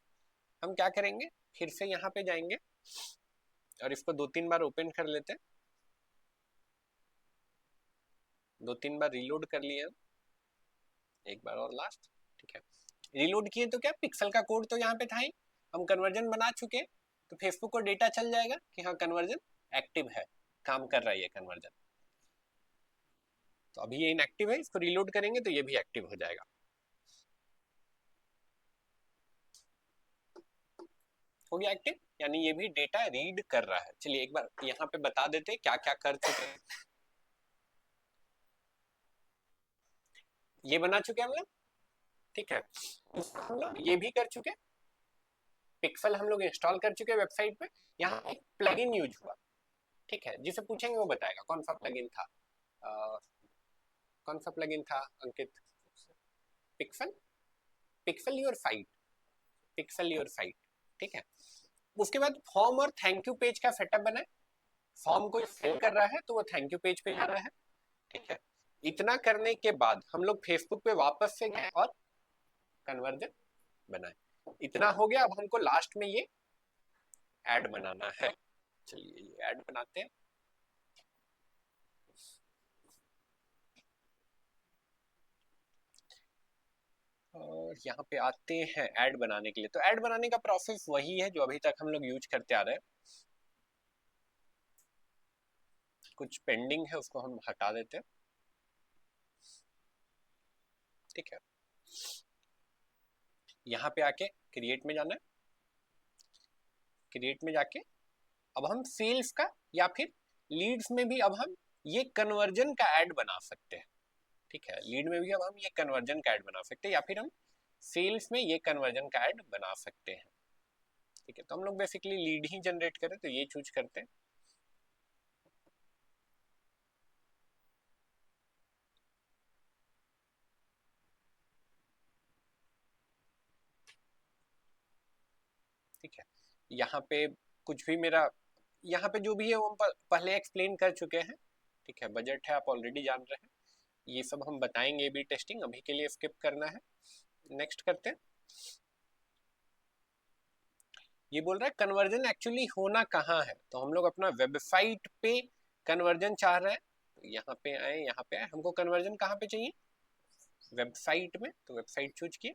हम क्या करेंगे, फिर से यहाँ पे जाएंगे और इसको 2-3 बार ओपन कर लेते हैं, 2-3 बार रीलोड कर लिए हम, एक बार और लास्ट, ठीक है। रीलोड किए तो क्या, पिक्सल का कोड तो यहाँ पे था ही, हम कन्वर्जन बना चुके हैं, तो फेसबुक को डेटा चल जाएगा कि हाँ कन्वर्जन एक्टिव है, काम कर रहा है ये कन्वर्जन। तो अभी ये इनएक्टिव है, इसको रीलोड करेंगे तो ये भी एक्टिव हो जाएगा। हो गया एक्टिव, यानी ये भी डेटा रीड कर रहा है। चलिए एक बार यहाँ पे बता देते क्या क्या कर चुके हैं। ये बना चुके हम लोग, ठीक है। हम लोग ये भी कर चुके, पिक्सल हम लोग इंस्टॉल कर चुके वेबसाइट पे। यहाँ एक प्लगइन यूज हुआ, ठीक है। जिसे पूछेंगे वो बताएगा कौन सा प्लगइन था। कौन सा प्लगइन था Ankit, pixel, pixel your site, pixel your site, ठीक है। उसके बाद फॉर्म और थैंक यू पेज का सेटअप बनाए। फॉर्म को फिल कर रहा है तो वो थैंक यू पेज पे जा रहा है, ठीक है। इतना करने के बाद हम लोग फेसबुक पे वापस से गए और कन्वर्जन बनाए। इतना हो गया, अब हमको लास्ट में ये ऐड बनाना है। चलिए ये ऐड बनाते हैं। और यहाँ पे आते हैं ऐड बनाने के लिए। तो ऐड बनाने का प्रोसेस वही है जो अभी तक हम लोग यूज करते आ रहे हैं। कुछ पेंडिंग है उसको हम हटा देते हैं, ठीक है। यहाँ पे आके क्रिएट में जाना है, क्रिएट में जाके अब हम सेल्स का या फिर लीड्स में भी अब हम ये कन्वर्जन का ऐड बना सकते हैं, ठीक है। लीड में भी अब हम ये कन्वर्जन का ऐड बना सकते हैं, या फिर हम सेल्स में ये कन्वर्जन का ऐड बना सकते हैं, ठीक है। तो हम लोग बेसिकली लीड ही जनरेट करें तो ये चूज करते हैं। ठीक है, यहाँ पे कुछ भी मेरा, यहाँ पे जो भी है वो हम पहले एक्सप्लेन कर चुके हैं, ठीक है। बजट है आप ऑलरेडी जान रहे हैं, ये सब हम बताएंगे भी टेस्टिंग, अभी के लिए स्किप करना है। नेक्स्ट करते हैं। ये बोल रहा है कन्वर्जन एक्चुअली होना कहाँ है, तो हम लोग अपना वेबसाइट पे कन्वर्जन चाह रहे हैं, तो यहाँ पे आए, यहाँ पे आए, हमको कन्वर्जन कहाँ पे चाहिए, वेबसाइट में, तो वेबसाइट चूज किए।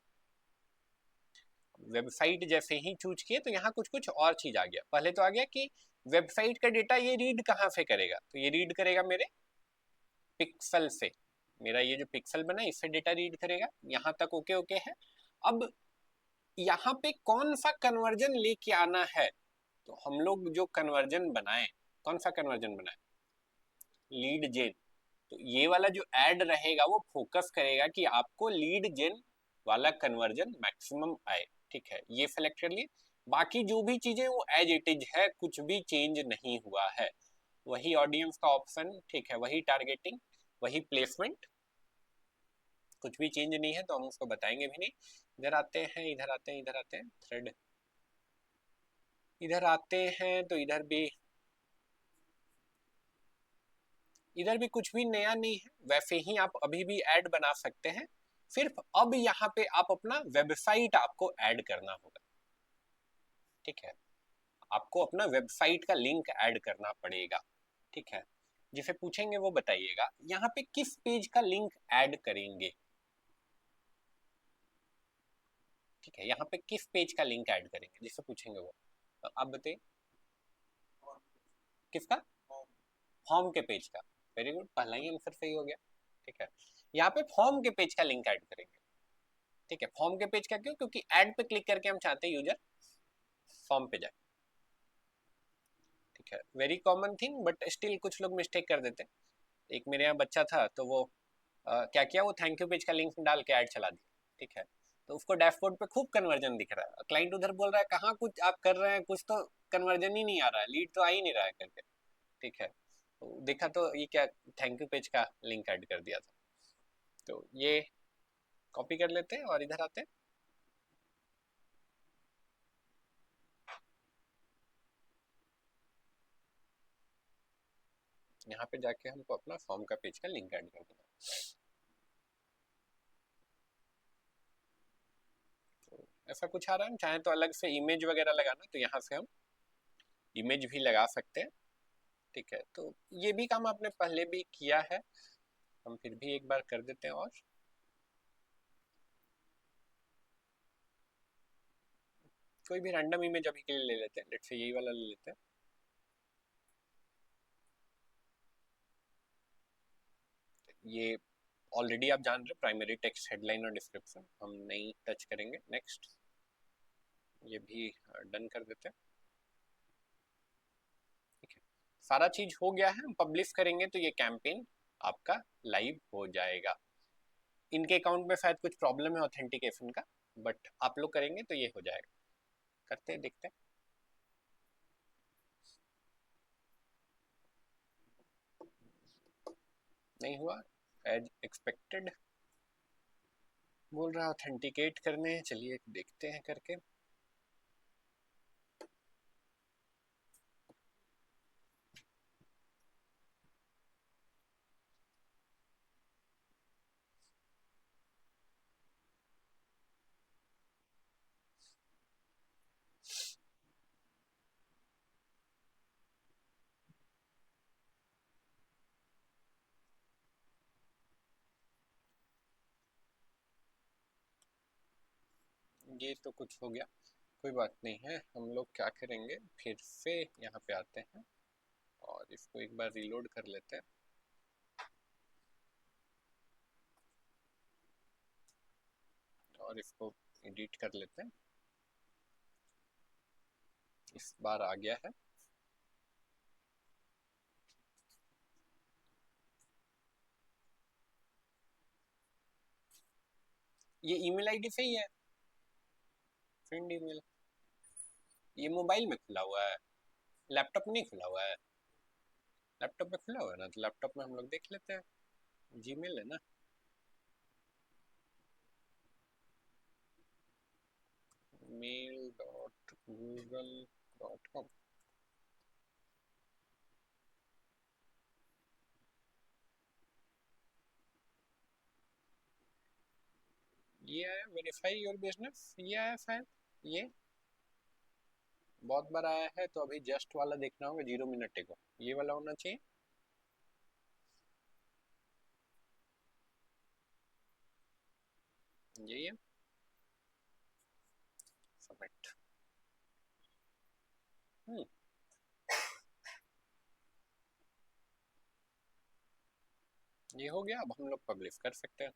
वेबसाइट जैसे ही चूज किए तो यहाँ कुछ कुछ और चीज आ गया। पहले तो आ गया कि वेबसाइट का डेटा ये रीड कहाँ से करेगा, तो ये रीड करेगा मेरे पिक्सल से, मेरा ये जो पिक्सल बना इससे डेटा रीड करेगा। यहाँ तक ओके ओके है। अब यहाँ पे कौन सा कन्वर्जन लेके आना है, तो हम लोग जो कन्वर्जन बनाए, कौन सा कन्वर्जन बनाए, लीड जेन। तो ये वाला जो ऐड रहेगा वो फोकस करेगा कि आपको लीड जेन वाला कन्वर्जन मैक्सिमम आए, ठीक है। ये सेलेक्ट कर लिए। बाकी जो भी चीजें वो एज इट इज है, कुछ भी चेंज नहीं हुआ है, वही ऑडियंस का ऑप्शन, ठीक है, वही टारगेटिंग, वही प्लेसमेंट, कुछ भी चेंज नहीं है, तो हम उसको बताएंगे भी नहीं। इधर आते हैं, इधर आते हैं, इधर आते हैं, थ्रेड, इधर आते हैं, तो इधर भी कुछ भी नया नहीं है, वैसे ही आप अभी भी ऐड बना सकते हैं। सिर्फ अब यहाँ पे आप अपना वेबसाइट आपको ऐड करना होगा, ठीक है। आपको अपना वेबसाइट का लिंक ऐड करना पड़ेगा, ठीक है। जिसे पूछेंगे वो बताइएगा यहाँ पे किस पेज का लिंक ऐड करेंगे, ठीक है। यहाँ पे किस पेज का लिंक ऐड करेंगे जिससे पूछेंगे वो, तो आप बताइए। किसका, फॉर्म के पेज का। वेरी गुड, पहला ही आंसर सही हो गया, ठीक है। यहाँ पे फॉर्म के पेज का लिंक ऐड करेंगे, ठीक है। फॉर्म के पेज का क्यों, क्योंकि ऐड पे क्लिक करके हम चाहते हैं यूजर फॉर्म पे जाए, ठीक है। Very common thing, but still कुछ लोग मिस्टेक कर देते हैं। एक मेरे यहाँ बच्चा था, तो वो क्या किया, वो थैंक यू पेज का लिंक डाल के ऐड चला दिया, ठीक है। तो उसको डैशबोर्ड पे खूब कन्वर्जन दिख रहा है, क्लाइंट उधर बोल रहा है कहाँ कुछ आप कर रहे हैं, कुछ तो कन्वर्जन ही नहीं आ रहा है, लीड तो आ ही नहीं रहा है करके, ठीक है। तो देखा तो ये क्या, थैंक यू पेज का लिंक ऐड कर दिया था। तो ये कॉपी कर लेते हैं और इधर आते हैं। यहाँ पे जाके हमको अपना फॉर्म का पेज का लिंक ऐड कर देना। तो ऐसा कुछ आ रहा है, हम चाहें तो अलग से इमेज वगैरह लगाना, तो यहाँ से हम इमेज भी लगा सकते हैं, ठीक है। तो ये भी काम आपने पहले भी किया है, हम फिर भी एक बार कर देते हैं। और कोई भी रैंडम इमेज अभी के लिए ले लेते हैं, लेट्स से यही वाला ले लेते हैं। ये ऑलरेडी आप जान रहे हैं, प्राइमरी टेक्स्ट, हेडलाइन और डिस्क्रिप्शन, हम नहीं टच करेंगे। नेक्स्ट, ये भी डन कर देते हैं, ठीक है। सारा चीज हो गया है, हम पब्लिश करेंगे तो ये कैंपेन आपका लाइव हो जाएगा। इनके अकाउंट में शायद कुछ प्रॉब्लम है ऑथेंटिकेशन का, बट आप लोग करेंगे तो ये हो जाएगा। करते हैं, देखते हैं। नहीं हुआ एज एक्सपेक्टेड, बोल रहा ऑथेंटिकेट करने, चलिए देखते हैं करके। ये तो कुछ हो गया, कोई बात नहीं है। हम लोग क्या करेंगे, फिर से यहाँ पे आते हैं और इसको एक बार रीलोड कर लेते हैं। और इसको एडिट कर लेते हैं, इस बार आ गया है। ये ईमेल आईडी सही है, फ्रेंड ईमेल, ये मोबाइल में खुला हुआ है, लैपटॉप में नहीं खुला हुआ है। लैपटॉप में खुला हुआ है ना, तो लैपटॉप में हम लोग देख लेते हैं, जीमेल है ना। mail.google.com, ये है वेरीफाई योर बिजनेस, ये आया शायद, ये बहुत बार आया है, तो अभी जस्ट वाला देखना होगा 0 मिनट को, ये वाला होना चाहिए। यही है, सबमिट। ये हो गया, अब हम लोग पब्लिश कर सकते हैं।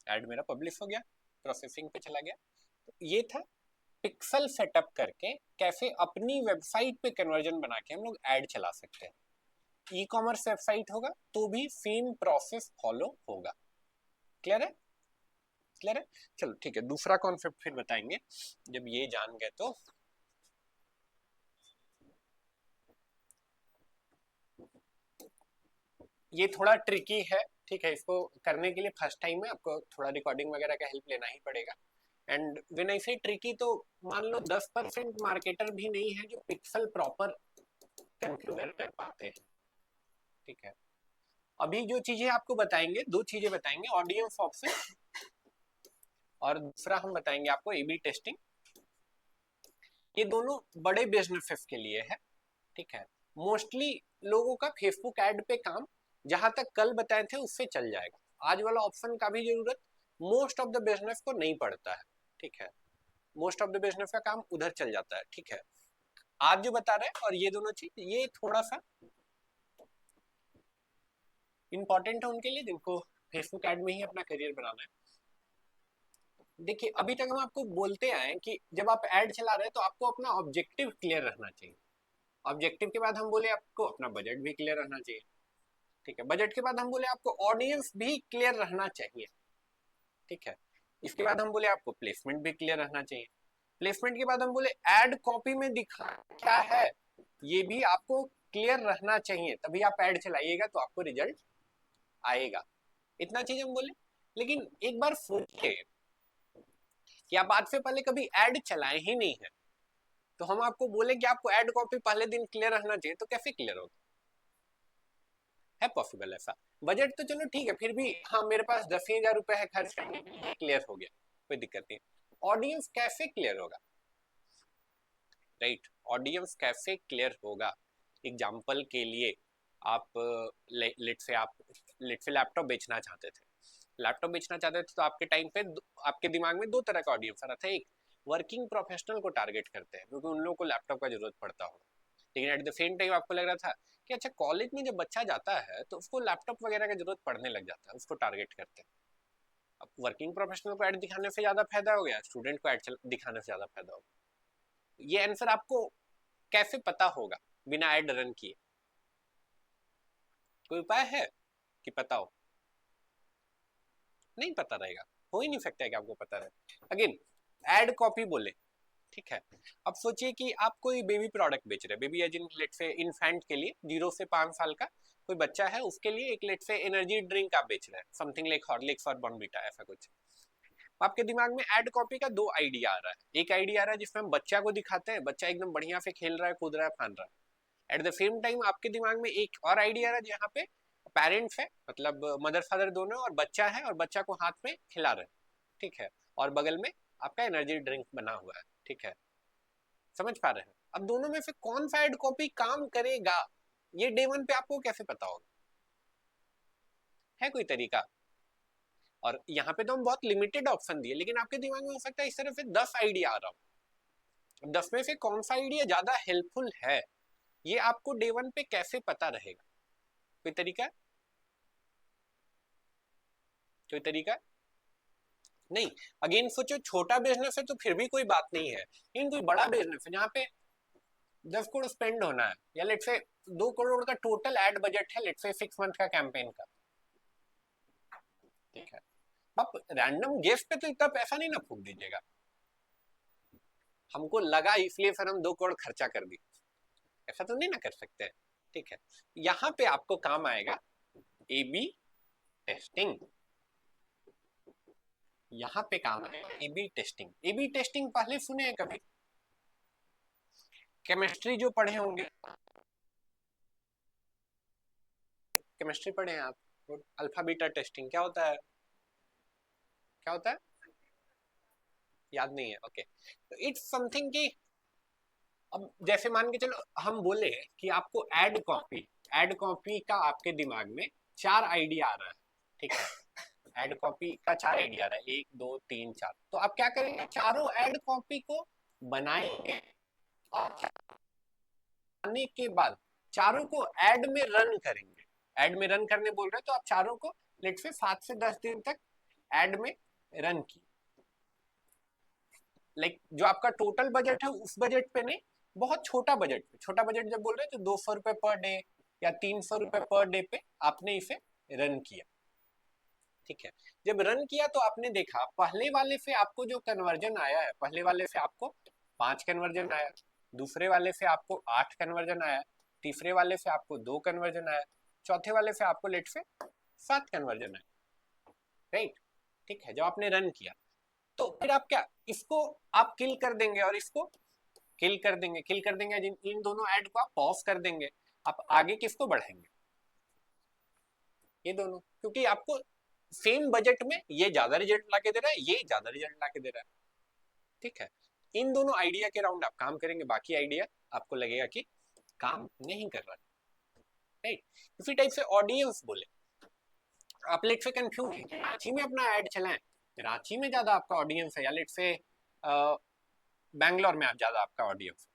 ऐड मेरा पब्लिश हो गया, प्रोसेसिंग पे चला गया। तो ये था पिक्सल सेटअप करके कैसे अपनी वेबसाइट पे कन्वर्जन बना के हम लोग ऐड चला सकते हैं। ई कॉमर्स वेबसाइट होगा तो भी सेम प्रोसेस फॉलो होगा। क्लियर है? क्लियर है? चलो ठीक है, दूसरा कॉन्सेप्ट फिर बताएंगे जब ये जान गए तो। ये थोड़ा ट्रिकी है, ठीक है, इसको करने के लिए फर्स्ट टाइम में आपको थोड़ा रिकॉर्डिंग वगैरह का हेल्प लेना ही पड़ेगा। एंड व्हेन आई से ट्रिकी, तो मान लो 10% मार्केटर भी नहीं है जो पिक्सल प्रॉपर कॉन्फ़िगर कर पाते हैं। ठीक है, अभी जो चीजें आपको बताएंगे, दो चीजें बताएंगे, ऑडियंस ऑप्शन और दूसरा हम बताएंगे आपको ए बी टेस्टिंग। ये दोनों बड़े बिजनेसेस के लिए है। ठीक है, मोस्टली लोगों का फेसबुक ऐड पे काम जहां तक कल बताए थे उससे चल जाएगा। आज वाला ऑप्शन का भी जरूरत मोस्ट ऑफ द बिजनेस को नहीं पड़ता है। ठीक है, मोस्ट ऑफ द बिजनेस का काम उधर चल जाता है। ठीक है, आज जो बता रहे हैं और ये दोनों चीज, ये थोड़ा सा इंपॉर्टेंट है उनके लिए जिनको फेसबुक ऐड में ही अपना करियर बनाना है। देखिए, अभी तक हम आपको बोलते आए कि जब आप ऐड चला रहे हैं तो आपको अपना ऑब्जेक्टिव क्लियर रखना चाहिए। ऑब्जेक्टिव के बाद हम बोले आपको अपना बजट भी क्लियर रहना चाहिए। ठीक है, बजट के बाद हम बोले आपको ऑडियंस भी क्लियर रहना चाहिए। ठीक है, इसके बाद हम बोले आपको प्लेसमेंट भी क्लियर रहना चाहिए। प्लेसमेंट के बाद हम बोले एड कॉपी में दिखा क्या है ये भी आपको क्लियर रहना चाहिए, तभी आप ऐड चलाइएगा तो आपको रिजल्ट आएगा। इतना चीज हम बोले। लेकिन एक बार सोचिए कि आप आज से पहले कभी ऐड चलाए ही नहीं है, तो हम आपको बोले कि आपको ऐड कॉपी पहले दिन क्लियर रहना चाहिए, तो कैसे क्लियर होगा? है पॉसिबल ऐसा? बजट तो चलो ठीक है, फिर भी हाँ मेरे पास 10,000 रुपए है खर्च करने के लिए, क्लियर हो गया, कोई दिक्कत नहीं। ऑडियंस कैसे क्लियर होगा? राइट, ऑडियंस कैसे क्लियर होगा? एग्जाम्पल के लिए आप लेट से लैपटॉप बेचना चाहते थे। लैपटॉप बेचना चाहते थे तो आपके टाइम पे आपके दिमाग में दो तरह का ऑडियंस आ रहा था। एक, वर्किंग प्रोफेशनल को टारगेट करते हैं क्योंकि उन लोगों को लैपटॉप का जरूरत पड़ता हो। लेकिन एट द सेम टाइम आपको लग रहा था कि अच्छा, कॉलेज में जब बच्चा जाता है तो उसको लैपटॉप वगैरह का जरूरत पड़ने लग जाता है, उसको टारगेट करते हैं। अब वर्किंग प्रोफेशनल को ऐड दिखाने से ज्यादा फायदा हो गया, स्टूडेंट को ऐड दिखाने से ज्यादा फायदा होगा। ये आंसर आपको कैसे पता होगा बिना ऐड रन किए? कोई उपाय है कि पता हो? नहीं पता रहेगा, हो ही नहीं सकता है कि आपको पता रहे। अगेन, ऐड कॉपी बोले, ठीक है। अब सोचिए कि आप कोई बेबी प्रोडक्ट बेच रहे हैं, बेबी एज इन लेट से इन्फेंट के लिए, 0 से 5 साल का कोई बच्चा है उसके लिए एक लेट से एनर्जी ड्रिंक आप बेच रहे हैं, समथिंग लाइक हॉर्लिक्स और बॉर्नविटा, ऐसा कुछ। आपके दिमाग में ऐड कॉपी का दो आइडिया आ रहा है। एक आइडिया आ रहा है जिसमें हम बच्चा को दिखाते हैं, बच्चा एकदम बढ़िया से खेल रहा है, कूद रहा है, फान रहा है। एट द सेम टाइम आपके दिमाग में एक और आइडिया आ रहा है जहाँ पे पेरेंट्स है, मतलब मदर फादर दोनों, और बच्चा है और बच्चा को हाथ में खिला रहे हैं। ठीक है, और बगल में आपका एनर्जी ड्रिंक बना हुआ है। ठीक है, समझ पा रहे हैं? अब दोनों में से कौन सा एड कॉपी काम करेगा, ये डे वन पे आपको कैसे पता होगा? है कोई तरीका? और यहाँ पे तो हम बहुत लिमिटेड ऑप्शन दिए, लेकिन आपके दिमाग में हो सकता है इस तरह से 10 आइडिया आ रहा हो। 10 में से कौन सा आइडिया ज्यादा हेल्पफुल है, ये आपको डे वन पे कैसे पता रहेगा? कोई तरीका? कोई तरीका? नहीं। अगेन सोचो, छोटा बिजनेस है तो फिर भी कोई बात नहीं है, लेकिन कोई बड़ा बिजनेस है जहाँ पे 10 करोड़ स्पेंड होना है, या लेट से 2 करोड़ का टोटल एड बजट है, लेट से 6 मंथ का कैंपेन का, ठीक है। आप रैंडम गेस पे तो इतना पैसा नहीं ना फूक दीजिएगा, हमको लगा इसलिए फिर हम 2 करोड़ खर्चा कर दी, ऐसा तो नहीं ना कर सकते हैं, ठीक है। यहाँ पे आपको काम आएगा ए बी टेस्टिंग, यहाँ पे काम आएगा A B testing. A B testing पहले सुने हैं कभी? केमिस्ट्री जो पढ़े होंगे, केमिस्ट्री पढ़े हैं आप, अल्फा बीटा टेस्टिंग क्या होता है, क्या होता है, याद नहीं है, ओके। तो इट्स समथिंग कि अब जैसे मान के चलो हम बोले कि आपको ऐड कॉपी का आपके दिमाग में 4 आइडिया आ रहा है, ठीक है, ऐड कॉपी का 4 आइडिया आ रहा है, 1 2 3 4, तो आप क्या करेंगे, चारों ऐड कॉपी को बनाएंगे और बनाने के बाद चारों को ऐड में रन करेंगे। ऐड में रन करने बोल रहे हैं तो आप चारों को लेट से 7 से 10 दिन तक ऐड में रन की, लाइक जो आपका टोटल बजट है उस बजट पे नहीं, बहुत छोटा बजट पे, छोटा बजट जब बोल रहे हैं तो 200 रुपए पर डे या 300 रुपए पर डे पे आपने इसे रन किया, ठीक है। जब रन किया तो आपने देखा पहले वाले से आपको जो कन्वर्जन आया है, पहले वाले से आपको 5 कन्वर्जन आया, दूसरे वाले से आपको 8 कन्वर्जन आया, तीसरे वाले से आपको 2 कन्वर्जन आया, चौथे वाले से आपको लेट से 7 कन्वर्जन आया, राइट, ठीक है, जो आपने रन किया। तो फिर आप क्या, इसको आप किल कर देंगे और इसको किल कर देंगे, इन दोनों ऐड को आप पॉज कर देंगे, आप आगे किसको बढ़ाएंगे, ये दोनों, क्योंकि आपको सेम बजट में ये ज्यादा रिजल्ट लाके दे रहा है, ये ज्यादा रिजल्ट लाके दे रहा है, ठीक है। इन दोनों आइडिया के राउंड आप काम करेंगे, बाकी आइडिया आपको लगेगा कि काम नहीं कर रहा, राइट। इसी टाइप से ऑडियंस बोले, आप लेट से कंफ्यूज हैं, रांची में अपना ऐड चलाएं, रांची में ज्यादा आपका ऑडियंस है, या लेट से बैंगलोर में आप ज्यादा आपका ऑडियंस,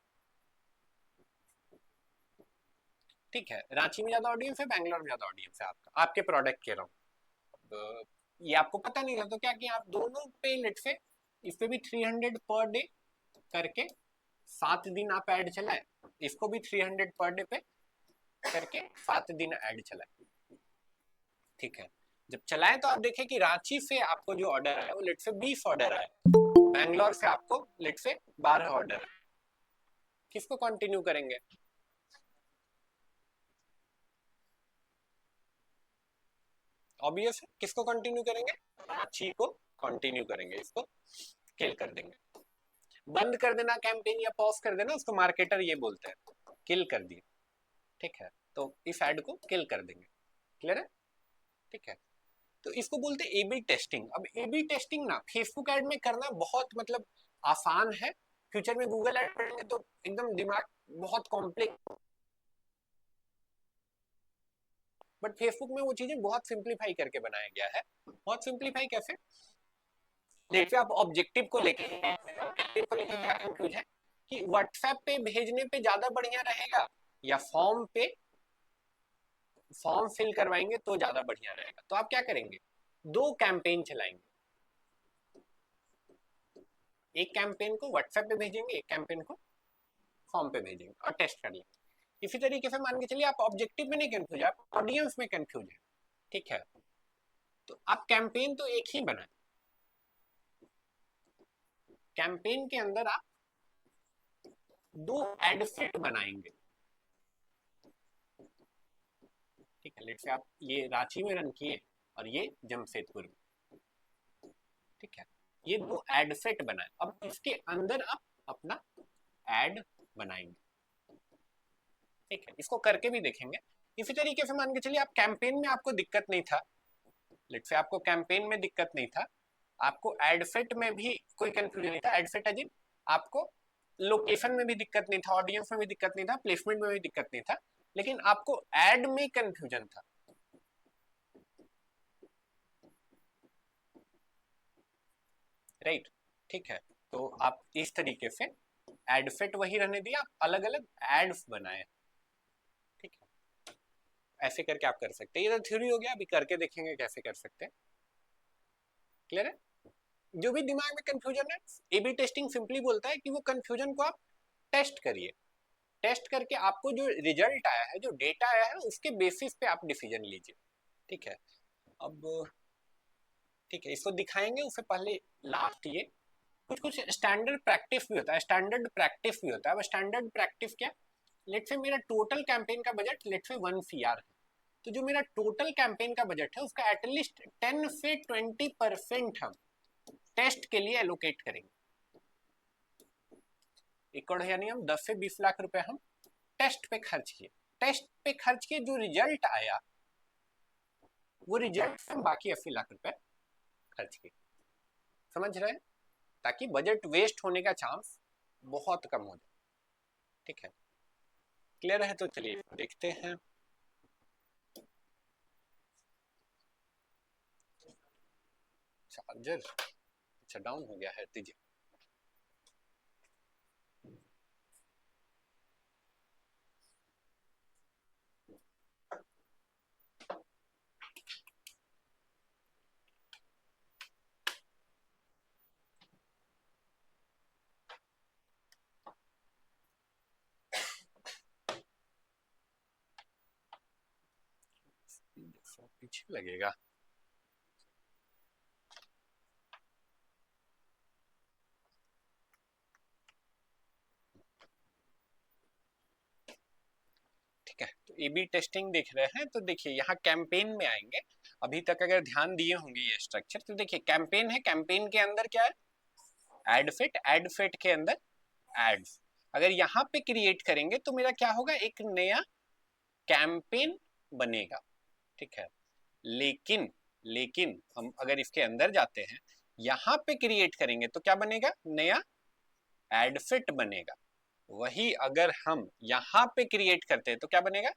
ठीक है, रांची में ज्यादा ऑडियंस है, बैंगलोर में ज्यादा ऑडियंस है आपका, आपके प्रोडक्ट के राउंड, ये आपको पता नहीं था तो क्या किया आप दोनों पे लेट से इस पे भी 300 पर डे करके 7 दिन आप ऐड चलाए, इसको भी 300 पर डे पे करके 7 दिन ऐड चलाए, ठीक है। जब चलाए तो आप देखें कि रांची से आपको जो ऑर्डर है वो लेट से 20 ऑर्डर आए, बैंगलोर से आपको लेट से 12 ऑर्डर है, किसको कंटिन्यू करेंगे, ऑब्वियस है, किसको कंटिन्यू करेंगे, रांची को कंटिन्यू करेंगे, इसको किल कर देंगे। बंद कर देना कैंपेन या पॉज कर देना उसको मार्केटर ये बोलते हैं, किल कर दिए, ठीक है, तो इस ऐड को किल कर देंगे, क्लियर है, ठीक है। तो इसको बोलते हैं ए बी टेस्टिंग। अब ए बी टेस्टिंग ना फेसबुक ऐड में करना बहुत मतलब आसान है, फ्यूचर में गूगल ऐड करेंगे तो एकदम दिमाग बहुत कॉम्प्लेक्स, बट फेसबुक में वो चीजें बहुत सिंप्लीफाई करके बनाया गया है। बहुत सिंप्लीफाई कैसे, देखिए आप ऑब्जेक्टिव को लेके क्या कंफ्यूज है कि व्हाट्सएप पे भेजने पे ज्यादा बढ़िया रहेगा या फॉर्म फिल करवाएंगे तो ज्यादा बढ़िया रहेगा, तो आप क्या करेंगे, 2 कैंपेन चलाएंगे, एक कैंपेन को व्हाट्सएप पे भेजेंगे, एक कैंपेन को फॉर्म पे भेजेंगे और टेस्ट कर लेंगे। इसी तरीके से मान के चलिए आप ऑब्जेक्टिव में नहीं कंफ्यूज, आप ऑडियंस में कंफ्यूज है, ठीक है, तो आप कैंपेन तो एक ही बनाए, कैंपेन के अंदर आप 2 एड सेट बनाएंगे, ठीक है, लेट से आप ये रांची में रन किए और ये जमशेदपुर में, ठीक है, ये 2 एड सेट बनाए, अब इसके अंदर आप अपना एड बनाएंगे, ठीक है, इसको करके भी देखेंगे। इसी तरीके से मान के चलिए आप कैंपेन में आपको दिक्कत नहीं था, लेट से आपको कैंपेन में दिक्कत नहीं था, आपको एड सेट में भी कोई कंफ्यूजन नहीं था, एड सेट अजीब, आपको लोकेशन में भी दिक्कत नहीं था, ऑडियंस में भी दिक्कत नहीं था, प्लेसमेंट में भी दिक्कत नहीं था, लेकिन आपको एड में कंफ्यूजन था, राइट, ठीक है, तो आप इस तरीके से एड सेट वही रहने दिया, अलग अलग एड्स बनाए, ठीक है, ऐसे करके आप कर सकते हैं। ये तो थ्योरी हो गया, अभी करके देखेंगे कैसे कर सकते हैं, क्लियर है। जो भी दिमाग में कंफ्यूजन है, ए बी टेस्टिंग सिंपली बोलता है कि वो कंफ्यूजन को आप टेस्ट करिए, टेस्ट करके आपको जो रिजल्ट आया है, जो डेटा आया है, उसके बेसिस पे आप डिसीजन लीजिए। ठीक है, अब ठीक है, इसको दिखाएंगे, उससे पहले लास्ट ये कुछ कुछ स्टैंडर्ड प्रैक्टिस भी होता है, स्टैंडर्ड प्रैक्टिस भी होता है। अब स्टैंडर्ड प्रैक्टिस क्या, लेट्स से मेरा टोटल कैंपेन का बजट लेट्स से 1 CR है, तो जो मेरा टोटल कैंपेन का बजट है उसका एटलीस्ट 10 से 20% हम टेस्ट के लिए एलोकेट करेंगे। एकड़ यानी हम 10 से 20 लाख रुपए हम टेस्ट पे खर्च किए। टेस्ट पे खर्च किए, जो रिजल्ट आया वो रिजल्ट से हम बाकी 80 लाख रुपए खर्च किए। समझ रहे हैं, ताकि बजट वेस्ट होने का चांस बहुत कम हो जाए। ठीक है, क्लियर है? तो चलिए देखते हैं। चार्जर अच्छा डाउन हो गया है, दीजिए। पीछे लगेगा। ठीक है, तो ए बी टेस्टिंग देख रहे हैं, तो देखिए यहाँ कैंपेन में आएंगे। अभी तक अगर ध्यान दिए होंगे ये स्ट्रक्चर, तो देखिए कैंपेन है, कैंपेन के अंदर क्या है, एड फिट के अंदर एड्स। अगर यहाँ पे क्रिएट करेंगे तो मेरा क्या होगा, एक नया कैंपेन बनेगा। ठीक है, लेकिन लेकिन हम अगर इसके अंदर जाते हैं, यहाँ पे क्रिएट करेंगे तो क्या बनेगा, नया एड फिट बनेगा। वही अगर हम यहाँ पे क्रिएट करते हैं तो क्या बनेगा,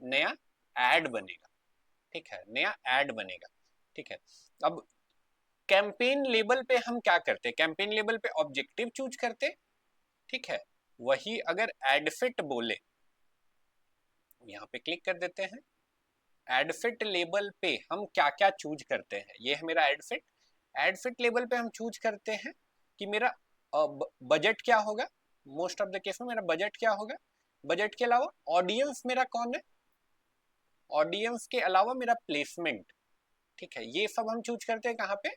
नया एड बनेगा। ठीक है, नया एड बनेगा। ठीक है, अब कैंपेन लेबल पे हम क्या करते हैं, कैंपेन लेबल पे ऑब्जेक्टिव चूज करते। ठीक है, वही अगर एड फिट बोले, यहाँ पे क्लिक कर देते हैं। एड फिट लेबल पे हम क्या क्या चूज करते हैं, ये है मेरा ad fit. Ad fit label पे हम चूज करते हैं कि मेरा बजट क्या होगा। मोस्ट ऑफ द केस में मेरा बजट क्या होगा, बजट के अलावा ऑडियंस मेरा कौन है, ऑडियंस के अलावा मेरा प्लेसमेंट। ठीक है, ये सब हम चूज करते हैं कहाँ पे,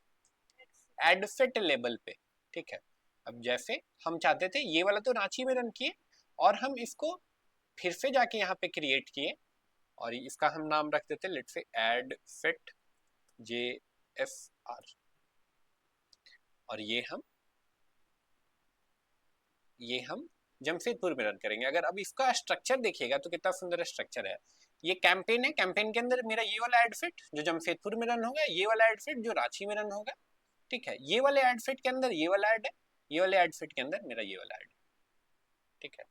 एड फिट लेबल पे। ठीक है, अब जैसे हम चाहते थे ये वाला तो रांची में रन किए, और हम इसको फिर से जाके यहाँ पे क्रिएट किए, और इसका हम नाम रख देते let's say add fit JFR, और ये हम जमशेदपुर में रन करेंगे। अगर अब इसका स्ट्रक्चर देखिएगा तो कितना सुंदर स्ट्रक्चर है। ये कैंपेन है, कैंपेन के अंदर मेरा ये वाला एड फिट जो जमशेदपुर में रन होगा, ये वाला एड फिट जो रांची में रन होगा। ठीक है, ये वाले एड फिट के अंदर ये वाला एड है, ये वाले एड फिट के अंदर मेरा ये वाला एड। ठीक है,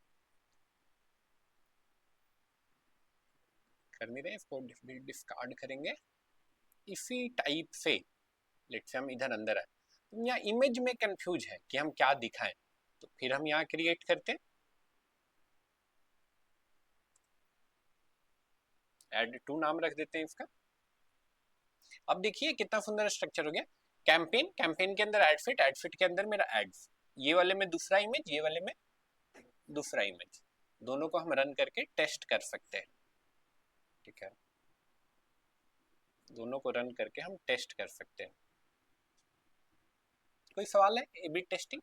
कर नहीं रहे, इसको डिस्कार्ड करेंगे। इसी टाइप से लेट्स से हम इधर अंदर है, तो यहाँ इमेज में कंफ्यूज है कि हम क्या दिखाएं, तो फिर हम यहाँ क्रिएट करते हैं, एड टू नाम रख देते हैं इसका। अब देखिए कितना सुंदर स्ट्रक्चर हो गया। कैंपेन, कैंपेन के अंदर एड फिट के अंदर मेरा एड्स, ये वाले में दूसरा इमेज, ये वाले में दूसरा इमेज, दोनों को हम रन करके टेस्ट कर सकते हैं। ठीक है, दोनों को रन करके हम टेस्ट कर सकते हैं। कोई सवाल है ए बी टेस्टिंग?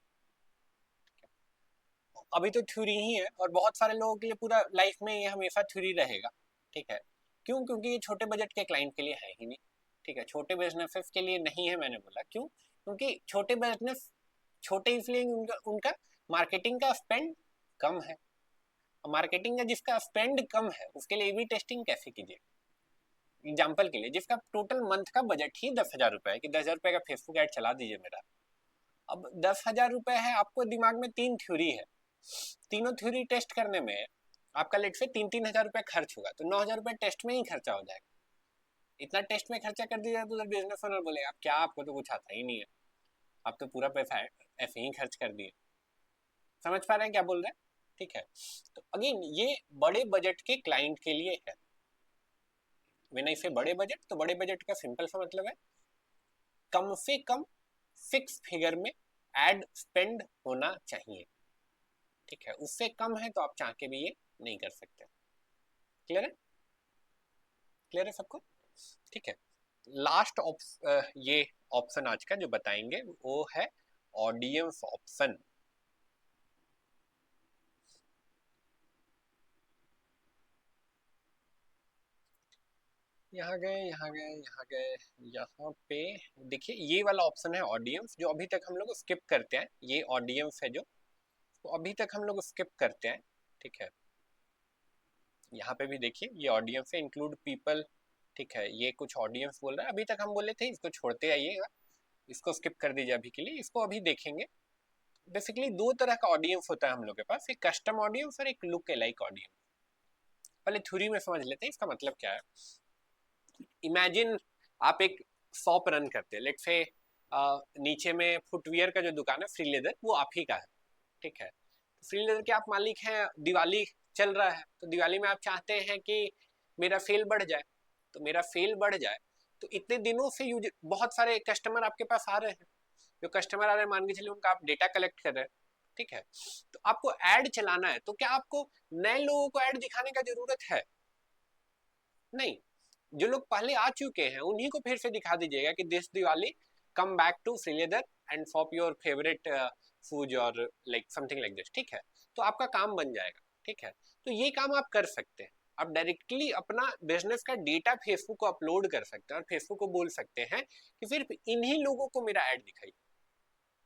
अभी तो थ्योरी ही है, और बहुत सारे लोगों के लिए पूरा लाइफ में ये हमेशा थ्योरी रहेगा। ठीक है, क्यों, क्योंकि ये छोटे बजट के क्लाइंट के लिए है ही नहीं। ठीक है, छोटे बिजनेसेस के लिए नहीं है, मैंने बोला क्यों, क्योंकि छोटे बिजनेस छोटे इसलिए उनका मार्केटिंग का स्पेंड कम है। मार्केटिंग का जिसका स्पेंड कम है उसके लिए भी टेस्टिंग कैसे कीजिए। एग्जाम्पल के लिए जिसका टोटल मंथ का बजट ही 10,000 रुपए है, कि 10,000 रुपए का फेसबुक ऐड चला दीजिए मेरा। अब 10,000 रुपए है, आपको दिमाग में 3 थ्योरी है, तीनों थ्योरी टेस्ट करने में आपका लेट से 3-3 हजार रुपए खर्च होगा, तो 9,000 रुपए टेस्ट में ही खर्चा हो जाएगा। इतना टेस्ट में खर्चा कर दीजिएगा तो बिजनेस ओनर बोलेगा आप क्या, आपको तो कुछ आता ही नहीं है, आप तो पूरा पैसा ऐसे ही खर्च कर दिए। समझ पा रहे हैं क्या बोल रहे हैं? ठीक है, तो अगेन ये बड़े बजट के क्लाइंट के लिए है। मैंने इसे बड़े बजट, तो बड़े बजट का सिंपल सा मतलब है कम से कम 6 फिगर में एड स्पेंड होना चाहिए। ठीक है, उससे कम है तो आप चाह के भी ये नहीं कर सकते। क्लियर है? क्लियर है सबको? ठीक है। लास्ट ये ऑप्शन आज का जो बताएंगे वो है ऑडियंस ऑप्शन। यहाँ गए, यहाँ गए, यहाँ गए, यहाँ पे देखिए ये वाला ऑप्शन है ऑडियंस, जो अभी तक हम लोग स्किप करते हैं। ये ऑडियंस है जो तो अभी तक हम लोग स्किप करते हैं। ठीक है, यहाँ पे भी देखिए ये ऑडियंस है, इंक्लूड पीपल। ठीक है, ये कुछ ऑडियंस बोल रहा है, अभी तक हम बोले थे इसको छोड़ते आइएगा, इसको स्किप कर दीजिए अभी के लिए, इसको अभी देखेंगे। बेसिकली दो तरह का ऑडियंस होता है हम लोग के पास, एक कस्टम ऑडियंस और एक लुक अलाइक ऑडियंस। पहले थ्योरी में समझ लेते हैं इसका मतलब क्या है। इमेजिन आप एक शॉप रन करते हैं, लेट्स से नीचे में फुटवियर का जो दुकान है फ्री लेदर, वो आप ही का है। ठीक है, फ्री लेदर के आप मालिक हैं, दिवाली चल रहा है तो दिवाली में आप चाहते हैं कि मेरा सेल बढ़ जाए। तो मेरा सेल बढ़ जाए तो इतने दिनों से यूज बहुत सारे कस्टमर आपके पास आ रहे हैं, जो कस्टमर आ रहे हैं मान के चलिए उनका आप डेटा कलेक्ट कर रहे हैं। ठीक है, तो आपको ऐड चलाना है, तो क्या आपको नए लोगों को ऐड दिखाने का जरूरत है? नहीं, जो लोग पहले आ चुके हैं उन्हीं को फिर से दिखा दीजिएगा कि this Diwali come back to Sreeleather and shop your favourite food और लाइक समथिंग लाइक दिस। ठीक है, तो आपका काम बन जाएगा। ठीक है, तो ये काम आप कर सकते हैं। आप डायरेक्टली अपना बिजनेस का डेटा फेसबुक को अपलोड कर सकते हैं और फेसबुक को बोल सकते हैं कि सिर्फ इन्हीं लोगों को मेरा ऐड दिखाइए।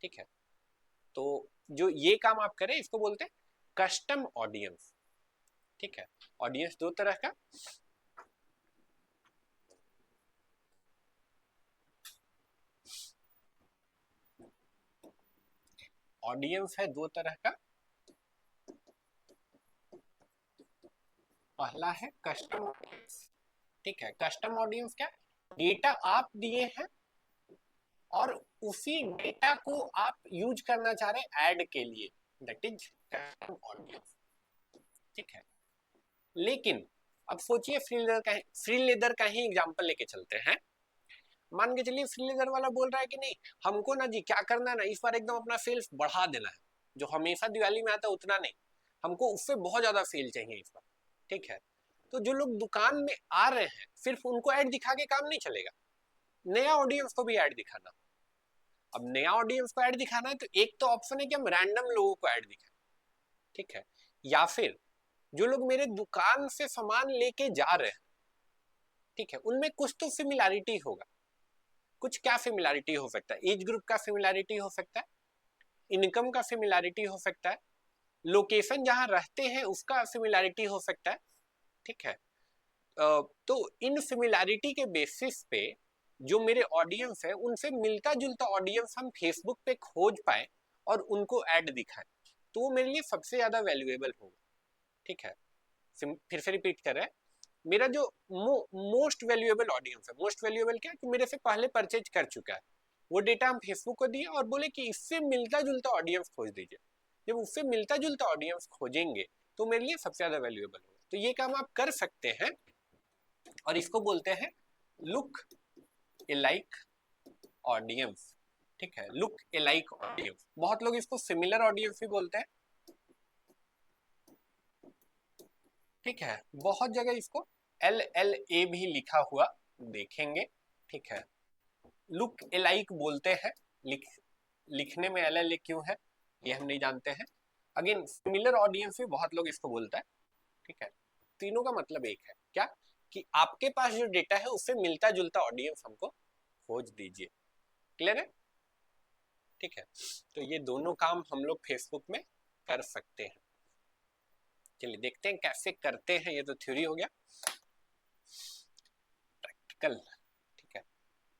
ठीक है, तो जो ये काम आप करें इसको बोलते हैं कस्टम ऑडियंस। ठीक है, ऑडियंस दो तरह का, ऑडियंस है दो तरह का। पहला है कस्टम ऑडियंस। ठीक है, कस्टम ऑडियंस क्या, डेटा आप दिए हैं और उसी डेटा को आप यूज करना चाह रहे हैं ऐड के लिए, दैट इज कस्टम ऑडियंस। ठीक है, लेकिन अब सोचिए फ्री लेदर का ही एग्जांपल लेके चलते हैं। मान के चलिए फ्री लेदर वाला बोल रहा है कि नहीं, हमको ना जी क्या करना है ना, इस बार एकदम अपना सेल्स बढ़ा देना है, जो हमेशा दिवाली में आता है उतना नहीं, हमको उससे बहुत ज्यादा सेल चाहिए इस बार। ठीक है, तो जो लोग दुकान में आ रहे हैं सिर्फ उनको ऐड दिखा के काम नहीं चलेगा, नया ऑडियंस को भी ऐड दिखाना। अब नया ऑडियंस को ऐड दिखाना है तो एक तो ऑप्शन है कि हम रैंडम लोगों को ऐड दिखाएं। ठीक है, या फिर जो लोग मेरे दुकान से सामान लेके जा रहे हैं, ठीक है, उनमें कुछ तो सिमिलैरिटी होगा। कुछ क्या सिमिलैरिटी हो सकता है, एज ग्रुप का सिमिलैरिटी हो सकता है, इनकम का सिमिलैरिटी हो सकता है, लोकेशन जहां रहते हैं उसका सिमिलैरिटी हो सकता है। ठीक है, तो इन सिमिलैरिटी के बेसिस पे जो मेरे ऑडियंस है उनसे मिलता जुलता ऑडियंस हम फेसबुक पे खोज पाए और उनको ऐड दिखाएं, तो वो मेरे लिए सबसे ज्यादा वैल्यूएबल होगा। ठीक है, फिर से रिपीट कर रहे हैं, मेरा जो मोस्ट वैल्यूएबल ऑडियंस है, मोस्ट वैल्यूएबल क्या कि मेरे से पहले परचेज कर चुका है, वो डेटा हम फेसबुक को दिए और बोले कि इससे मिलता जुलता ऑडियंस खोज दीजिए। जब उससे मिलता जुलता ऑडियंस खोजेंगे तो मेरे लिए सबसे ज्यादा वैल्यूएबल होगा। तो ये काम आप कर सकते हैं और इसको बोलते हैं लुक एलाइक ऑडियंस। ठीक है, लुक एलाइक ऑडियंस, बहुत लोग इसको सिमिलर ऑडियंस भी बोलते हैं। ठीक है, बहुत जगह इसको LLA भी लिखा हुआ देखेंगे। ठीक है, लुक एलाइक बोलते हैं, लिखने में LLA क्यों है ये हम नहीं जानते हैं। अगेन सिमिलर ऑडियंस भी बहुत लोग इसको बोलता है। ठीक है, तीनों का मतलब एक है, क्या कि आपके पास जो डेटा है उससे मिलता जुलता ऑडियंस हमको खोज दीजिए। क्लियर है? ठीक है, तो ये दोनों काम हम लोग फेसबुक में कर सकते हैं। चलिए देखते हैं कैसे करते हैं, ये तो थ्योरी हो गया, प्रैक्टिकल। ठीक है,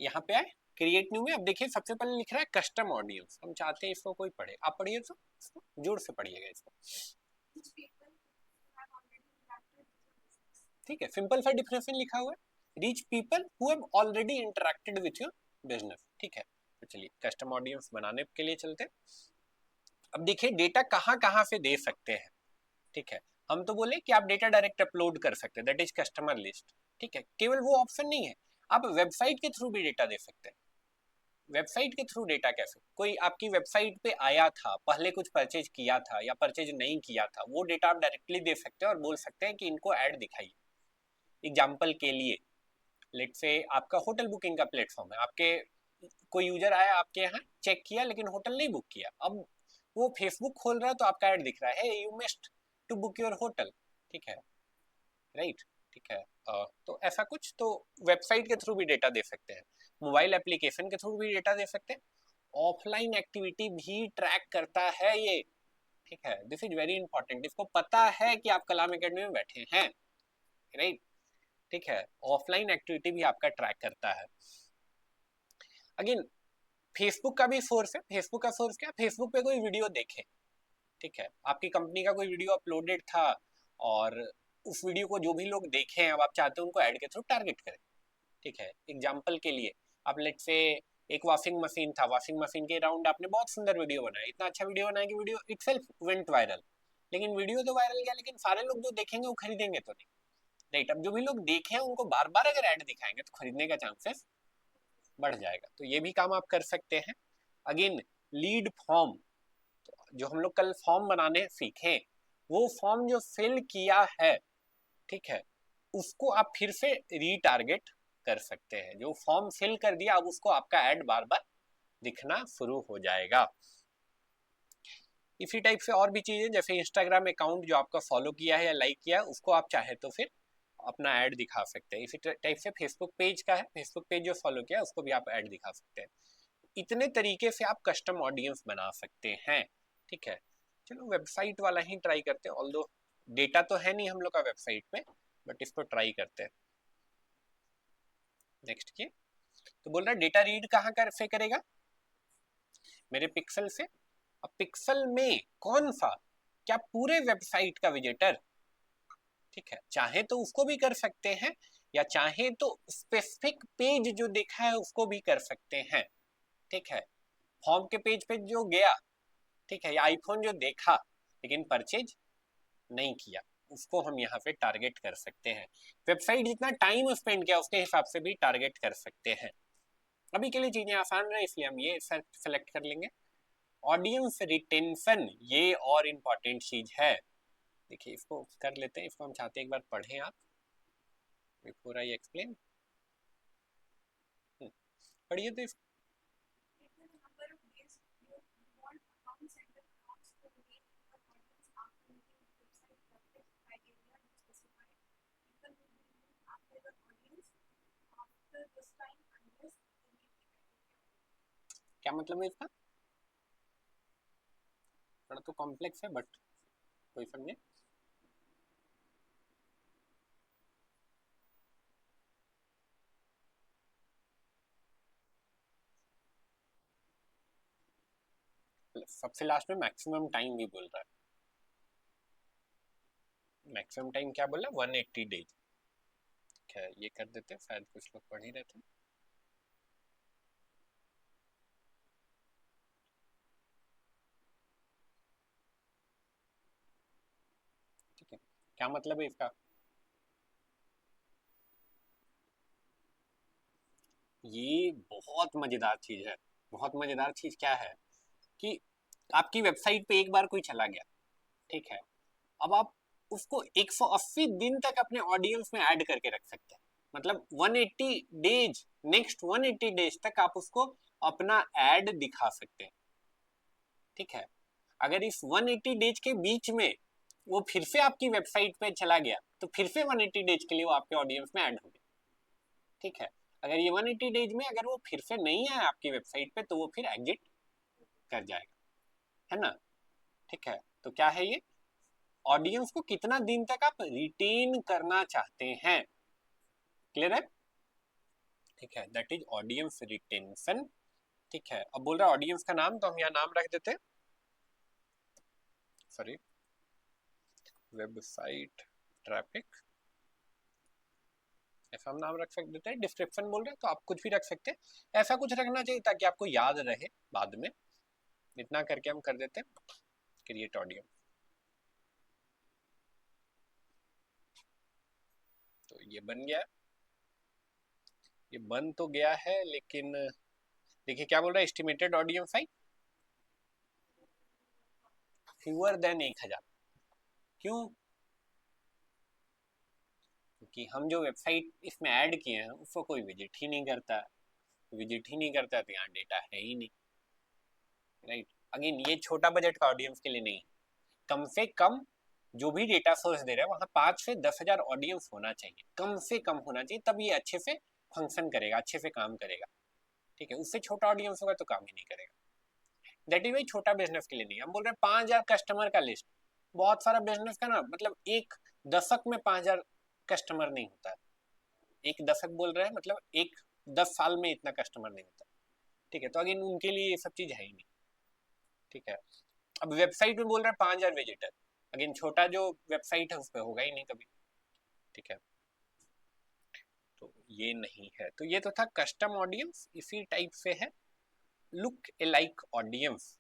यहाँ पे आए क्रिएट न्यू में, अब देखिए सबसे पहले लिख रहा है कस्टम ऑडियंस, हम चाहते हैं इसको कोई पढ़े, आप पढ़िए तो इसको जोर से पढ़िएगा इसको। ठीक है, सिंपल सा डिफिनेशन लिखा हुआ है, reach people who have already interacted with your business. ठीक है, तो चलिए कस्टम ऑडियंस बनाने के लिए चलते हैं। अब देखिए डेटा कहाँ कहाँ से दे सकते हैं। ठीक है, हम तो बोले कि आप डेटा डायरेक्ट अपलोड कर सकते हैं, दैट इज कस्टमर लिस्ट। ठीक है, केवल वो ऑप्शन नहीं है, आप वेबसाइट के थ्रू भी डेटा दे सकते हैं। वेबसाइट के थ्रू डेटा कैसे, कोई आपकी वेबसाइट पे आया था, पहले कुछ परचेज किया था या परचेज नहीं किया था, वो डेटा आप डायरेक्टली दे सकते हैं और बोल सकते हैं कि इनको ऐड दिखाइए। एग्जाम्पल के लिए लेट से आपका होटल बुकिंग का प्लेटफॉर्म है, आपके कोई यूजर आया आपके यहाँ, चेक किया लेकिन होटल नहीं बुक किया, अब वो फेसबुक खोल रहा है तो आपका ऐड दिख रहा है, you missed to book your hotel, ठीक है, राइट, ठीक है। तो ऐसा कुछ तो वेबसाइट के थ्रू भी डेटा दे सकते हैं, मोबाइल एप्लीकेशन के थ्रू भी डेटा दे सकते हैं, ऑफलाइन एक्टिविटी भी ट्रैक करता है ये, ठीक है, दिस इज वेरी इंपॉर्टेंट, इसको पता है कि आप कलाम एकेडमी में बैठे हैं, राइट, ठीक है, ऑफलाइन एक्टिविटी भी आपका ट्रैक करता है। अगेन फेसबुक का भी सोर्स है, फेसबुक का सोर्स क्या, फेसबुक पे कोई वीडियो देखे, ठीक है, आपकी कंपनी का कोई वीडियो अपलोडेड था और उस वीडियो को जो भी लोग देखें अब आप चाहते हैं उनको ऐड के थ्रू टारगेट करें, ठीक है। एग्जाम्पल के लिए आप लेट से एक वॉशिंग मशीन था, वॉशिंग मशीन के अराउंड आपने बहुत सुंदर वीडियो बनाया, इतना अच्छा वीडियो बनाया कि वीडियो इटसेल्फ वेंट वायरल, लेकिन वीडियो तो वायरल गया लेकिन सारे लोग जो देखेंगे वो खरीदेंगे तो नहीं, राइट, अब जो भी लोग देखे हैं उनको बार बार अगर ऐड दिखाएंगे तो खरीदने का चांसेस बढ़ जाएगा, तो ये भी काम आप कर सकते हैं। अगेन लीड फॉर्म, जो हम लोग कल फॉर्म बनाने सीखे, वो फॉर्म जो फिल किया है, ठीक है, उसको आप फिर से रीटारगेट कर सकते हैं, जो फॉर्म फिल कर दिया अब उसको आपका ऐड बार बार दिखना शुरू हो जाएगा। इसी टाइप से और भी चीजें, जैसे इंस्टाग्राम अकाउंट जो आपका फॉलो किया है या लाइक किया है उसको आप चाहे तो फिर अपना ऐड दिखा सकते हैं। इसी टाइप से फेसबुक पेज का है, फेसबुक पेज जो फॉलो किया है उसको भी आप ऐड दिखा सकते हैं। इतने तरीके से आप कस्टम ऑडियंस बना सकते हैं, ठीक है। चलो वेबसाइट वाला ही ट्राई करते हैं, ऑल्दो डेटा तो है नहीं हम लोग का वेबसाइट पे, बट इसको ट्राई करते हैं। नेक्स्ट की तो बोल रहा है डेटा रीड कहाँ कर से करेगा, मेरे पिक्सल से। अब पिक्सल में कौन सा, क्या पूरे वेबसाइट का विजिटर, ठीक है, चाहे तो उसको भी कर सकते हैं या चाहे तो स्पेसिफिक पेज जो देखा है उसको भी कर सकते हैं, ठीक है। फॉर्म के पेज पे जो गया, ठीक है, या आईफोन जो देखा लेकिन परचेज नहीं किया, उसको हम यहाँ पे टारगेट कर सकते हैं। वेबसाइट जितना टाइम स्पेंड किया उसके हिसाब से भी टारगेट कर सकते हैं। अभी के लिए चीजें आसान रहे इसलिए हम ये सेलेक्ट कर लेंगे। ऑडियंस रिटेंशन ये और इम्पोर्टेंट चीज है, देखिए इसको कर लेते हैं, इसको हम चाहते हैं एक बार पढ़ें आप बिफोर आई एक्सप्लेन, पढ़िए तो इसको। क्या मतलब है इसका, थोड़ा तो कॉम्प्लेक्स है बट कोई समझे। सबसे लास्ट में मैक्सिमम टाइम भी बोल रहा है, मैक्सिमम टाइम क्या बोला, 180 डेज, ठीक है, ये कर देते हैं, शायद कुछ लोग पढ़ ही रहे थे। ठीक है, क्या मतलब है इसका, ये बहुत मजेदार चीज है। बहुत मजेदार चीज क्या है कि आपकी वेबसाइट पे एक बार कोई चला गया, ठीक है, अब आप उसको 180 दिन तक अपने ऑडियंस में ऐड करके रख सकते हैं, मतलब 180 डेज, नेक्स्ट 180 डेज तक आप उसको अपना ऐड दिखा सकते हैं, ठीक है। अगर इस 180 डेज के बीच में वो फिर से आपकी वेबसाइट पे चला गया तो फिर से 180 डेज के लिए वो आपके ऑडियंस में ऐड हो गया, ठीक है। अगर ये 180 डेज में अगर वो फिर से नहीं आया आपकी वेबसाइट पे तो वो फिर एग्जिट कर जाएगा, है ना, ठीक है। तो क्या है ये, ऑडियंस को कितना दिन तक आप रिटेन करना चाहते हैं, क्लियर है, ठीक है, दैट इज ऑडियंस रिटेंशन, ठीक है। अब बोल रहा है ऑडियंस का नाम, तो हम यहाँ नाम रख देते हैं, सॉरी, वेबसाइट ट्रैफिक, ऐसा हम नाम रख सकते देते हैं। डिस्क्रिप्शन बोल रहे हैं तो आप कुछ भी रख सकते हैं, ऐसा कुछ रखना चाहिए ताकि आपको याद रहे बाद में, इतना करके हम कर देते हैं क्रिएट ऑडियो। तो ये बन गया, ये बन तो गया है लेकिन देखिए क्या बोल रहा है, estimated audience I fewer than 1000। क्यों? क्योंकि हम जो वेबसाइट इसमें ऐड किए हैं उसको कोई विजिट ही नहीं करता, विजिट ही नहीं करता तो यहाँ डेटा है ही नहीं, राइट। अगेन ये छोटा बजट का ऑडियंस के लिए नहीं है, कम से कम जो भी डेटा सोर्स दे रहा है वहाँ 5 से 10,000 ऑडियंस होना चाहिए, कम से कम होना चाहिए, तब ये अच्छे से फंक्शन करेगा, अच्छे से काम करेगा, ठीक है। उससे छोटा ऑडियंस होगा तो काम ही नहीं करेगा। दैट इज भाई छोटा बिजनेस के लिए नहीं, हम बोल रहे हैं 5,000 कस्टमर का लिस्ट, बहुत सारा बिजनेस का ना, मतलब एक दशक में 5,000 कस्टमर नहीं होता है, एक दशक बोल रहे हैं मतलब एक 10 साल में इतना कस्टमर नहीं होता, ठीक है। तो अगेन उनके लिए ये सब चीज है ही नहीं, ठीक है। अब वेबसाइट में बोल रहे हैं 5,000 विजिटर, अगेन छोटा जो वेबसाइट है उस पर होगा ही नहीं कभी, ठीक है। तो ये नहीं है, तो ये तो था कस्टम ऑडियंस। इसी टाइप से है लुक अलाइक ऑडियंस।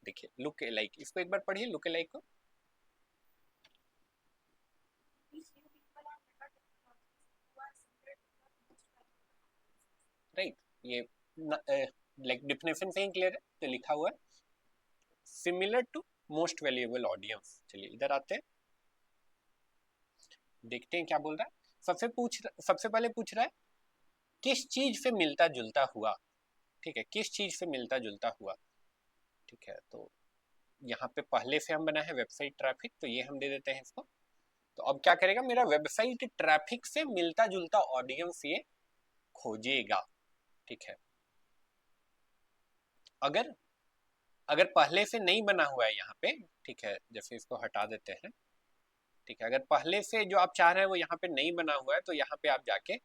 देखिए लुक अलाइक, इसको एक बार पढ़िए लुक अलाइक को। राइट, ये लाइक डिफिनेशन से ही क्लियर है, तो लिखा हुआ है similar to most valuable audience. चलिए इधर आते हैं, देखते हैं क्या बोल रहा है। सबसे पहले पूछ रहा है किस चीज से मिलता जुलता हुआ, ठीक है, किस चीज से मिलता जुलता हुआ, ठीक है। तो यहाँ पे पहले से हम बना है वेबसाइट ट्रैफिक, तो ये हम दे देते हैं इसको। तो अब क्या करेगा, मेरा वेबसाइट ट्रैफिक से मिलता जुलता ऑडियंस ये खोजेगा, ठीक है। अगर अगर पहले से नहीं बना हुआ है यहाँ पे, ठीक है, जैसे इसको हटा देते हैं, ठीक है। अगर पहले से जो आप चाह रहे हैं वो यहाँ पे नहीं बना हुआ है तो यहाँ पे आप जाके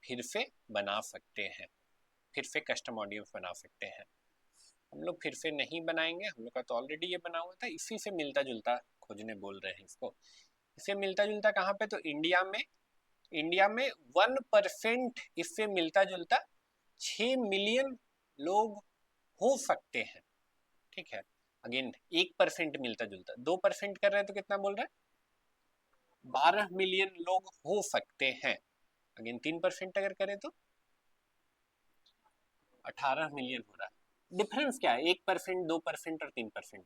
फिर से बना सकते हैं, फिर से कस्टम ऑडियंस बना सकते हैं। हम लोग फिर से नहीं बनाएंगे, हम लोग का तो ऑलरेडी ये बना हुआ था, इसी से मिलता जुलता खोजने बोल रहे हैं इसको। इससे मिलता जुलता कहाँ पे, तो इंडिया में 1% इससे मिलता जुलता 6 मिलियन लोग हो सकते हैं, ठीक है। अगेन 1% मिलता जुलता, 2% कर रहे हैं तो कितना बोल रहे हैं, 12 मिलियन लोग हो सकते हैं। अगेन 3% अगर करें तो 18 मिलियन हो रहा है। डिफरेंस क्या है 1%, 2% और 3%?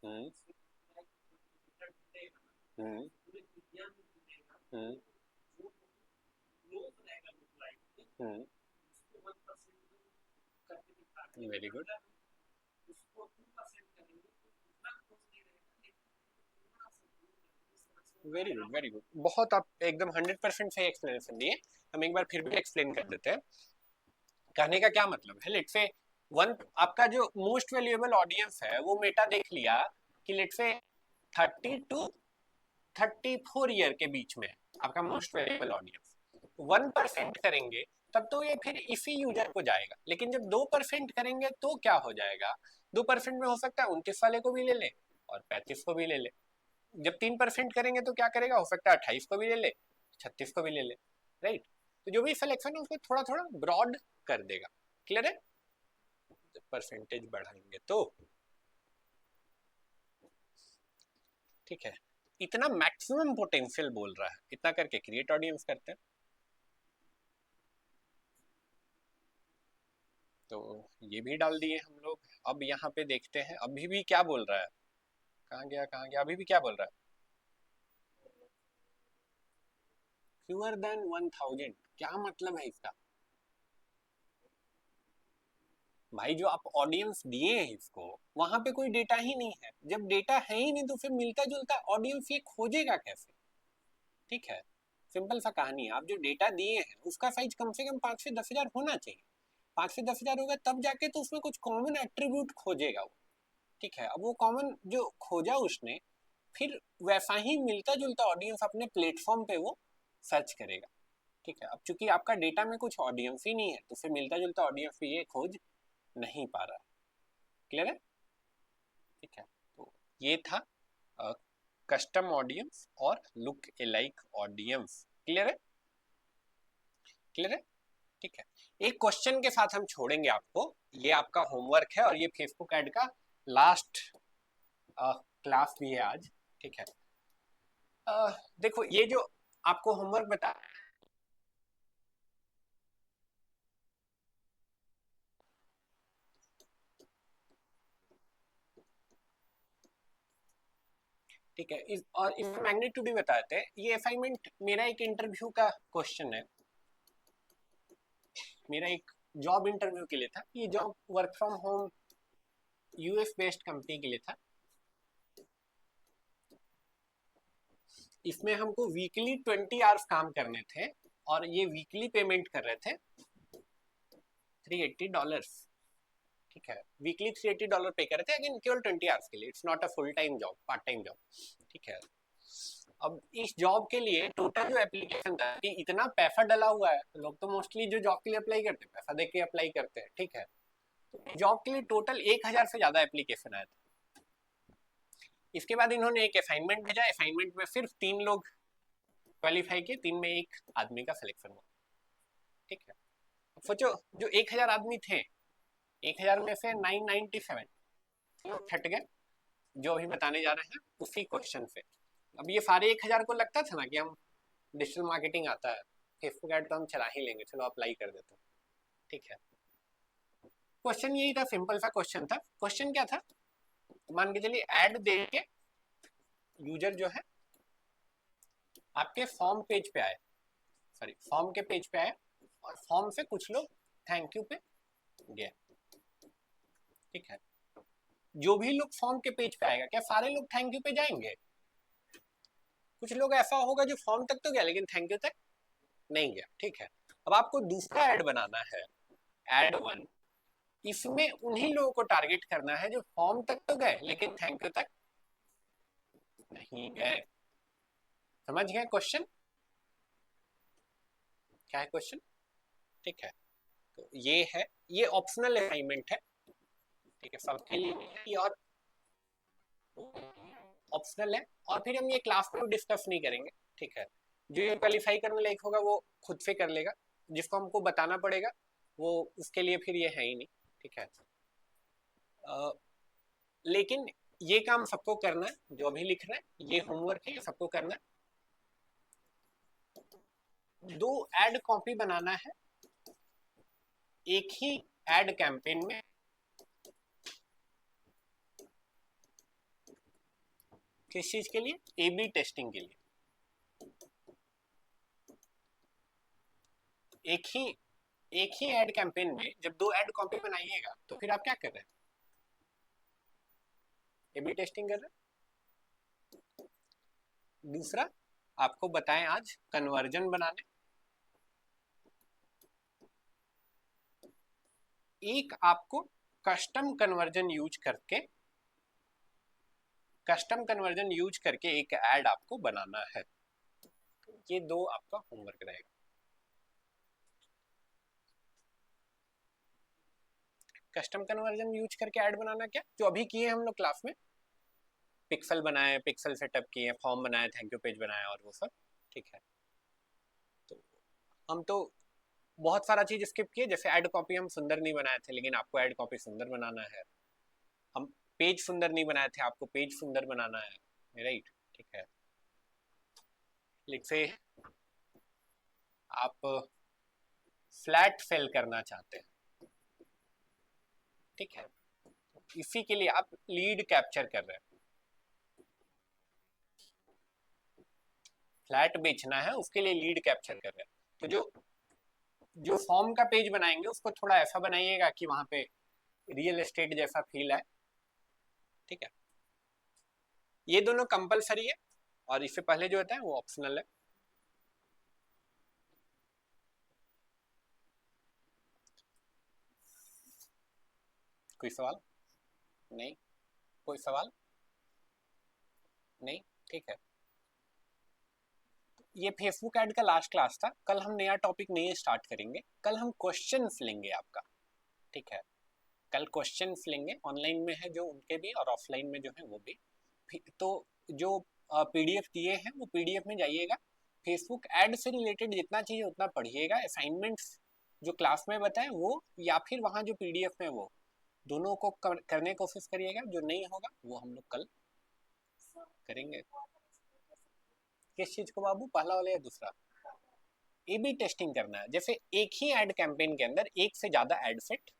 Hmm hmm hmm hmm, very good, very good, very good, बहुत आप एकदम 100% सही एक्सप्लेनेशन दिए। हम एक बार फिर भी एक्सप्लेन कर देते हैं। कहने का क्या मतलब है, लेट से वन, आपका जो मोस्ट वैल्यूएबल ऑडियंस है वो मेटा देख लिया कि लेट से 30 to 34 ईयर के बीच में आपका मोस्ट वैल्यूएबल ऑडियंस, 1% करेंगे तब तो ये फिर इसी यूजर को जाएगा, लेकिन जब 2% करेंगे तो क्या हो जाएगा, 2% में हो सकता है 29 वाले को भी ले ले और 35 को भी ले ले। जब 3% करेंगे तो क्या करेगा, हो सकता है 28 को भी ले ले, 36 को भी ले ले, राइट। तो जो भी सिलेक्शन है उसको थोड़ा थोड़ा ब्रॉड कर देगा, क्लियर है। परसेंटेज बढ़ाएंगे तो ठीक है, इतना मैक्सिमम पोटेंशियल बोल रहा है, इतना करके क्रिएट ऑडियंस करते हैं। तो ये भी डाल दिए हम लोग। अब यहाँ पे देखते हैं अभी भी क्या बोल रहा है, कहाँ गया, अभी भी क्या बोल रहा है, फ्यूअर देन 1,000, क्या मतलब है इसका। भाई जो आप ऑडियंस दिए हैं इसको, वहां पे कोई डेटा ही नहीं है, जब डेटा है ही नहीं तो फिर मिलता जुलता ऑडियंस ये खोजेगा कैसे, ठीक है। सिंपल सा कहानी है, आप जो डेटा दिए हैं उसका साइज कम से कम 5 से 10 हजार होना चाहिए, 5 से 10 हजार होगा तब जाके तो उसमें कुछ कॉमन एट्रीब्यूट खोजेगा वो, ठीक है। अब वो कॉमन जो खोजा उसने, फिर वैसा ही मिलता जुलता ऑडियंस अपने प्लेटफॉर्म पे वो सर्च करेगा, ठीक है। अब चूंकि आपका डेटा में कुछ ऑडियंस ही नहीं है तो फिर मिलता जुलता ऑडियंस पे ये खोज नहीं पा रहा, क्लियर है, ठीक है। तो ये था कस्टम ऑडियंस और लुक अलाइक ऑडियंस, क्लियर है, क्लियर है। ठीक है, एक क्वेश्चन के साथ हम छोड़ेंगे आपको। ये आपका होमवर्क है और ये फेसबुक ऐड का लास्ट क्लास भी है आज। ठीक है, देखो ये जो आपको होमवर्क बता, ठीक है, और इसमें मैग्नीट्यूड भी बताते हैं। ये असाइनमेंट मेरा एक इंटरव्यू का क्वेश्चन है, मेरा एक जॉब इंटरव्यू के लिए था। ये job work from home US based company के लिए था। इसमें हमको वीकली 20 आवर्स काम करने थे और ये वीकली पेमेंट कर रहे थे $380। ठीक है, वीकली $380 पे कर रहे थे, लेकिन केवल 20 आवर्स के लिए। It's not a full time job, part time job. ठीक है, अब इस जॉब के लिए टोटल जो एप्लीकेशन था कि इतना पैसा डला हुआ है, तो लोग तो मोस्टली जो जॉब के लिए अप्लाई करते हैं पैसा दे के अप्लाई करते हैं। ठीक है, तो जॉब के लिए टोटल 1000 से ज्यादा एप्लीकेशन आए थे। इसके बाद इन्होंने एक असाइनमेंट भेजा। असाइनमेंट में सिर्फ 3 लोग क्वालिफाई किए, 3 में एक आदमी का सिलेक्शन हुआ। ठीक है, सोचो जो 1000 आदमी थे, 1000 में से 997 छट गए, जो अभी बताने जा रहे हैं उसी क्वेश्चन से। अब ये सारे 1000 को लगता था ना कि हम डिजिटल मार्केटिंग आता है, फेसबुक ऐड तो हम चला ही लेंगे, चलो अप्लाई कर देते हैं। ठीक है, क्वेश्चन यही था, सिंपल सा क्वेश्चन था। क्वेश्चन क्या था, मान के चलिए ऐड दे के यूजर जो है आपके फॉर्म पेज पे आए, सॉरी फॉर्म के पेज पे आए, और फॉर्म से कुछ लोग थैंक यू पे गए। ठीक है, जो भी लोग फॉर्म के पेज पे आएगा, क्या सारे लोग थैंक यू पे जाएंगे? कुछ लोग ऐसा होगा जो फॉर्म तक तो गया लेकिन थैंक यू तक नहीं गया। ठीक है, अब आपको दूसरा ऐड बनाना है, ऐड 1। इसमें उन्हीं लोगों को टारगेट करना है जो फॉर्म तक तो गए लेकिन थैंक यू तक नहीं गए। समझ गए क्वेश्चन? क्या है क्वेश्चन? ठीक है, तो ये है, ये ऑप्शनल असाइनमेंट है। ठीक है, सबके लिए नहीं, और ऑप्शनल है, और फिर हम ये क्लास में डिस्कस नहीं करेंगे। ठीक है, जो ये क्वालिफाई करने लायक होगा वो खुद से कर लेगा, जिसको हमको बताना पड़ेगा वो उसके लिए फिर ये है ही नहीं। ठीक है, लेकिन ये काम सबको करना है, जो अभी लिख रहे हैं ये होमवर्क है, ये सबको करना है। 2 ऐड कॉपी बनाना है एक ही ऐड कैंपेन में। किस चीज के लिए? A/B टेस्टिंग के लिए। एक ही ऐड कैंपेन में जब 2 ऐड कॉपी बनाइएगा तो फिर आप क्या कर रहे हैं? A/B टेस्टिंग कर रहे हैं। दूसरा आपको बताएं आज कन्वर्जन बनाने। एक आपको कस्टम कन्वर्जन यूज करके एक ऐड आपको बनाना है। ये 2 आपका होमवर्क रहेगा। कस्टम कन्वर्जन यूज करके ऐड बनाना, क्या जो अभी किए हम लोग क्लास में, पिक्सल बनाए, पिक्सल सेटअप किए, फॉर्म बनाए, थैंक यू पेज बनाया और वो सब। ठीक है, तो हम तो बहुत सारा चीज स्किप किए, जैसे ऐड कॉपी हम सुंदर नहीं बनाए थे, लेकिन आपको ऐड कॉपी सुंदर बनाना है। हम पेज सुंदर नहीं बनाए थे, आपको पेज सुंदर बनाना है, राइट? ठीक है, लिखे आप फ्लैट सेल करना चाहते हैं। ठीक है, इसी के लिए आप लीड कैप्चर कर रहे हैं, फ्लैट बेचना है उसके लिए लीड कैप्चर कर रहे हैं। तो जो जो फॉर्म का पेज बनाएंगे उसको थोड़ा ऐसा बनाइएगा कि वहां पे रियल एस्टेट जैसा फील है। ठीक है, ये दोनों कंपलसरी है और इससे पहले जो होता है वो ऑप्शनल है। कोई सवाल? नहीं, कोई सवाल नहीं। ठीक है, ये फेसबुक ऐड का लास्ट क्लास था। कल हम नया टॉपिक नहीं स्टार्ट करेंगे, कल हम क्वेश्चंस लेंगे आपका। ठीक है, कल क्वेश्चंस लेंगे, ऑनलाइन में है जो उनके भी और ऑफलाइन में जो है वो भी। तो जो पीडीएफ दिए हैं वो पीडीएफ में जाइएगा, फेसबुक ऐड से रिलेटेड जितना चाहिए उतना पढ़िएगा। असाइनमेंट्स जो क्लास में बताएं वो, या फिर वहाँ जो पीडीएफ में वो, दोनों को करने की कोशिश करिएगा। जो नहीं होगा वो हम लोग कल करेंगे। किस चीज़ को बाबू, पहला वाला या दूसरा? ए बी टेस्टिंग करना है। जैसे एक ही एड कैंपेन के अंदर एक से ज़्यादा ad set,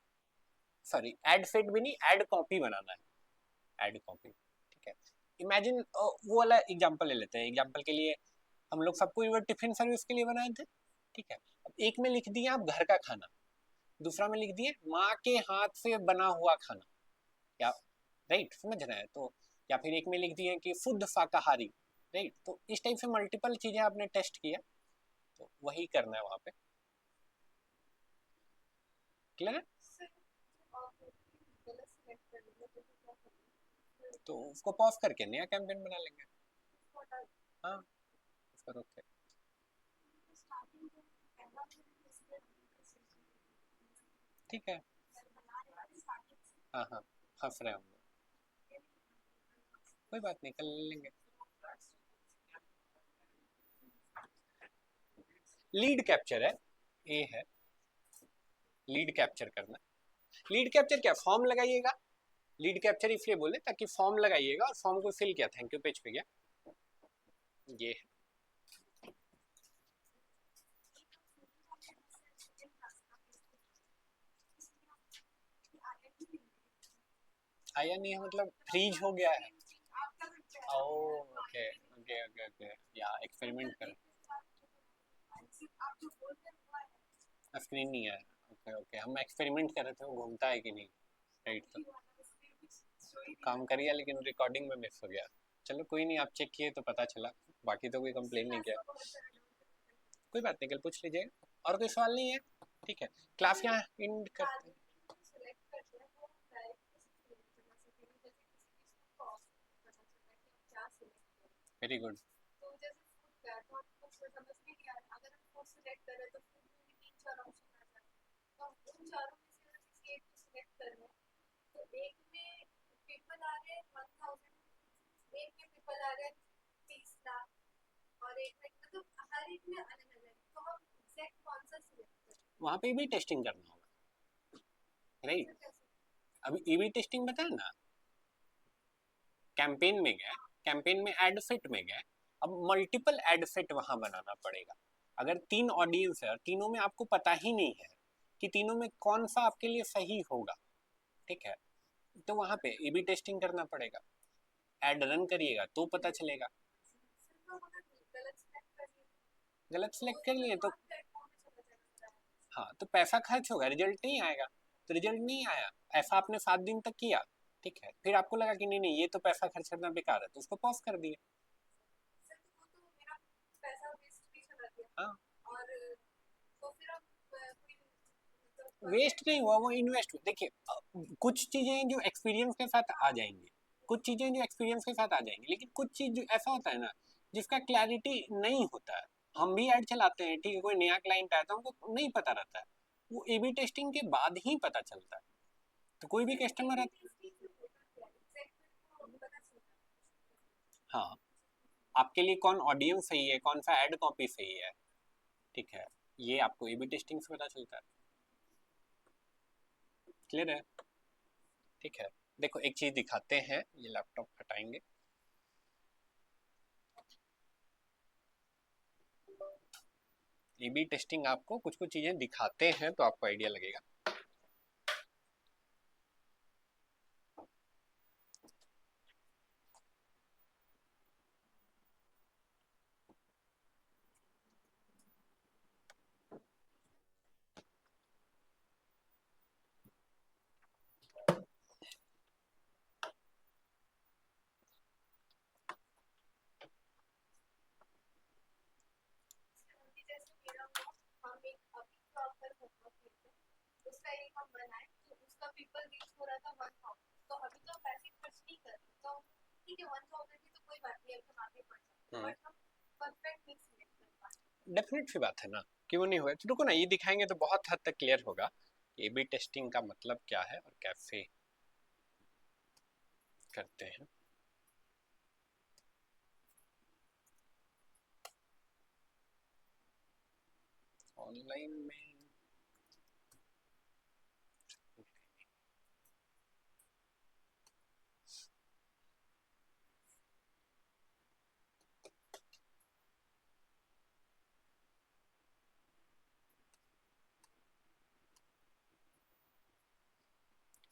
sorry ad set भी नहीं, एड कॉपी बनाना है, एड कॉपी। ठीक है, इमेजिन वो वाला एग्जांपल ले लेते हैं। एग्जांपल के लिए हम लोग सबको यूर टिफिन सर्विस के लिए बनाए थे। ठीक है, अब एक में लिख दिए आप घर का खाना, दूसरा में लिख दिए माँ के हाथ से बना हुआ खाना, या राइट, समझ रहे हैं? तो या फिर एक में लिख दिए कि शुद्ध शाकाहारी, राइट। तो इस टाइप से मल्टीपल चीजें आपने टेस्ट किया, तो वही करना है वहां पे। क्लियर है? तो उसको पॉज करके नया कैंपेन बना लेंगे। हाँ, उसका रोक। ठीक है, हाँ हाँ, हंस रहे हम लोग, कोई बात नहीं, कल ले लेंगे। लीड कैप्चर है, ए है लीड कैप्चर करना। लीड कैप्चर क्या, फॉर्म लगाइएगा। लीड कैप्चर इसलिए बोले ताकि फॉर्म लगाइएगा, और फॉर्म को फिल किया, थैंक यू पेज पे गया, ये है। आया नहीं है मतलब फ्रीज हो गया है? ओके ओके ओके ओके, या एक्सपेरिमेंट कर, स्क्रीन नहीं आया। ओके ओके, हम एक्सपेरिमेंट कर रहे थे वो घूमता है कि नहीं, राइट। तो काम करिए, लेकिन रिकॉर्डिंग में मिस हो गया। चलो कोई नहीं, आप चेक किए तो पता चला, बाकी तो कोई कंप्लेन नहीं किया। कोई बात नहीं, कल पूछ लीजिएगा। और कोई सवाल नहीं है? ठीक है, क्लास यहाँ एंड करते हैं। Very good. वहाँ पे भी टेस्टिंग करना होगा, राइट। अभी ए बी टेस्टिंग बताया ना, कैंपेन में गए, कैंपेन में एड सेट में गए, अब मल्टीपल एड सेट वहां बनाना पड़ेगा। अगर 3 ऑडियंस है और तीनों में आपको पता ही नहीं है कि तीनों में कौन सा आपके लिए सही होगा, ठीक है, तो वहां पे ए बी टेस्टिंग करना पड़ेगा। एड रन करिएगा तो पता चलेगा। गलत सिलेक्ट कर लिए तो, हाँ, तो पैसा खर्च होगा, रिजल्ट नहीं आएगा। तो रिजल्ट नहीं आया, ऐसा आपने 7 दिन तक किया, ठीक है, फिर आपको लगा कि नहीं नहीं ये तो पैसा खर्च करना बेकार है, तो उसको पॉज कर दिए। हाँ, वेस्ट नहीं हुआ, वो इन्वेस्ट। देखिए कुछ चीजें जो एक्सपीरियंस के साथ आ जाएंगी, कुछ चीजें जो एक्सपीरियंस के साथ आ जाएंगी, लेकिन कुछ चीज जो ऐसा होता है ना जिसका क्लैरिटी नहीं होता है। हम भी ऐड चलाते हैं, ठीक है, कोई नया क्लाइंट आया तो हमको नहीं पता रहता है, वो ए बी टेस्टिंग के बाद ही पता चलता है। तो कोई भी कस्टमर, हाँ, आपके लिए कौन ऑडियंस सही है, कौन सा एड कॉपी सही है, ठीक है, ये आपको ए बी टेस्टिंग से पता चलता है। क्लियर है? ठीक है, देखो एक चीज दिखाते हैं, ये लैपटॉप हटाएंगे। ए बी टेस्टिंग आपको कुछ कुछ चीजें दिखाते हैं तो आपको आइडिया लगेगा। डेफिनेट सी बात है ना, क्यों नहीं हुआ? तो रुको ना, ये दिखाएंगे तो बहुत हद तक क्लियर होगा ए बी टेस्टिंग का मतलब क्या है और कैसे करते हैं। ऑनलाइन में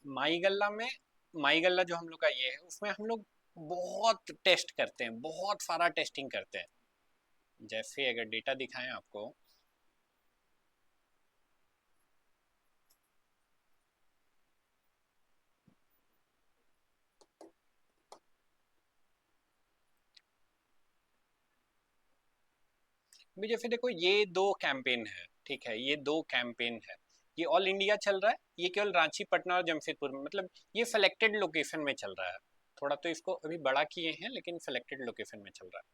माई गल्ला में, माई गल्ला जो हम लोग का ये है, उसमें हम लोग बहुत टेस्ट करते हैं, बहुत सारा टेस्टिंग करते हैं। जैसे अगर डेटा दिखाएं आपको, अभी जैसे देखो ये दो कैंपेन है, ठीक है, ये दो कैंपेन है, ये ऑल इंडिया चल रहा है, ये केवल रांची, पटना और जमशेदपुर में, मतलब ये सिलेक्टेड लोकेशन में चल रहा है। थोड़ा तो इसको अभी बड़ा किए हैं, लेकिन सिलेक्टेड लोकेशन में चल रहा है।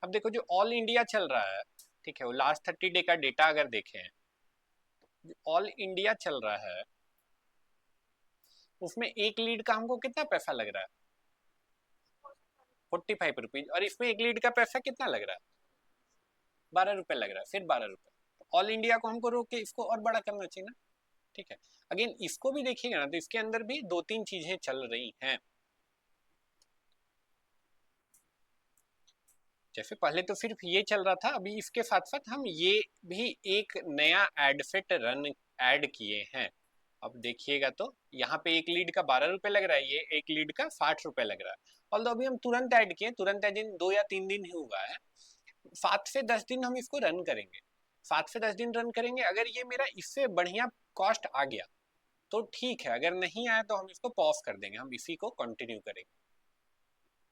अब देखो जो ऑल इंडिया चल रहा है, ठीक है, वो लास्ट 30 डे का डेटा अगर देखें, जो ऑल इंडिया चल रहा है उसमें एक लीड का हमको कितना पैसा लग रहा है? 45 रुपीज। और इसमें एक लीड का पैसा कितना लग रहा है? 12 रुपये लग रहा है, फिर 12 रुपये। ऑल इंडिया को हमको रोक के इसको और बड़ा करना चाहिए ना, ठीक है। अगेन इसको भी देखिएगा ना, तो इसके अंदर भी दो तीन चीजें चल रही हैं। जैसे पहले तो सिर्फ ये चल रहा था, अभी इसके साथ साथ हम ये भी एक नया एड सेट रन ऐड किए हैं। अब देखिएगा तो यहाँ पे एक लीड का 12 रुपये लग रहा है, ये एक लीड का 60 रुपये लग रहा है। और अभी हम तुरंत ऐड किए, तुरंत ऐड 2 या 3 दिन ही हुआ है। 7 से 10 दिन हम इसको रन करेंगे, 7 से 10 दिन रन करेंगे। अगर ये मेरा इससे बढ़िया कॉस्ट आ गया तो ठीक है, अगर नहीं आया तो हम इसको पॉज कर देंगे, हम इसी को कंटिन्यू करेंगे,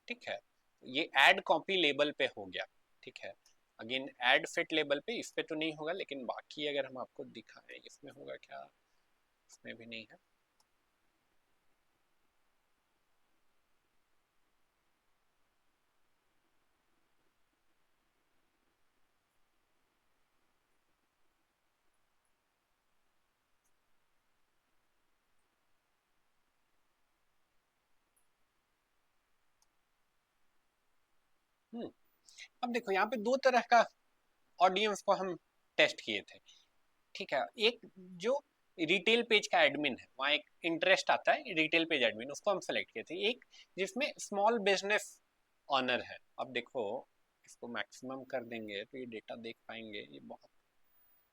ठीक है। ये ऐड कॉपी लेबल पे हो गया, ठीक है। अगेन ऐड फिट लेबल पे, इस पे तो नहीं होगा, लेकिन बाकी अगर हम आपको दिखाएं इसमें होगा क्या? इसमें भी नहीं है। अब देखो यहाँ पे दो तरह का ऑडियंस को हम टेस्ट किए थे, ठीक है। एक जो रिटेल पेज का एडमिन है, वहाँ एक इंटरेस्ट आता है रिटेल पेज एडमिन, उसको हम सेलेक्ट किए थे। एक जिसमें स्मॉल बिजनेस ऑनर है। अब देखो इसको मैक्सिमम कर देंगे तो ये डेटा देख पाएंगे,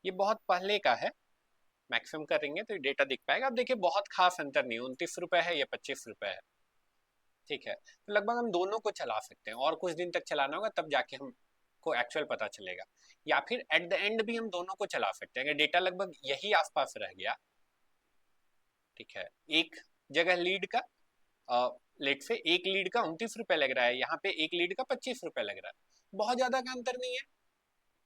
ये बहुत पहले का है। मैक्सिमम करेंगे तो ये डेटा दिख पाएगा। अब देखिए बहुत खास अंतर नहीं, 29 रुपये है या 25 रुपये है, ठीक है। तो लगभग हम दोनों को चला सकते हैं, और कुछ दिन तक चलाना होगा तब जाके हम को एक्चुअल पता चलेगा। या फिर एट द एंड भी हम दोनों को चला सकते हैं, अगर डेटा लगभग यही आसपास रह गया, ठीक है। एक जगह लीड का लेट से एक लीड का 29 रुपये लग रहा है, यहाँ पे एक लीड का 25 रुपये लग रहा है, बहुत ज्यादा का अंतर नहीं है,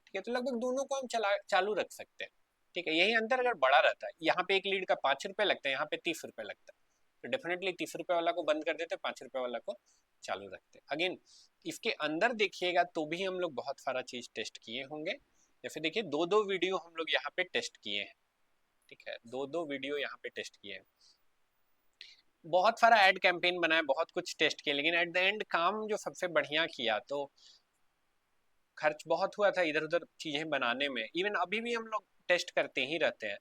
ठीक है। तो लगभग दोनों को हम चालू रख सकते हैं, ठीक है। यही अंतर अगर बड़ा रहता है, यहाँ पे एक लीड का 5 रुपये लगता है, यहाँ पे 30 रुपये लगता है, तो डेफिनेटली 30 रुपये वाला को बंद कर देते, 5 रुपये वाला को चालू रखते। अगेन इसके अंदर देखिएगा तो भी हम लोग बहुत सारा चीज टेस्ट किए होंगे। जैसे देखिए दो दो वीडियो हम लोग यहाँ पे टेस्ट किए हैं, ठीक है, दो दो वीडियो यहाँ पे टेस्ट किए हैं। बहुत सारा एड कैंपेन बनाया, बहुत कुछ टेस्ट किया, लेकिन एट द एंड काम जो सबसे बढ़िया किया, तो खर्च बहुत हुआ था इधर उधर चीजें बनाने में। इवन अभी भी हम लोग टेस्ट करते ही रहते हैं,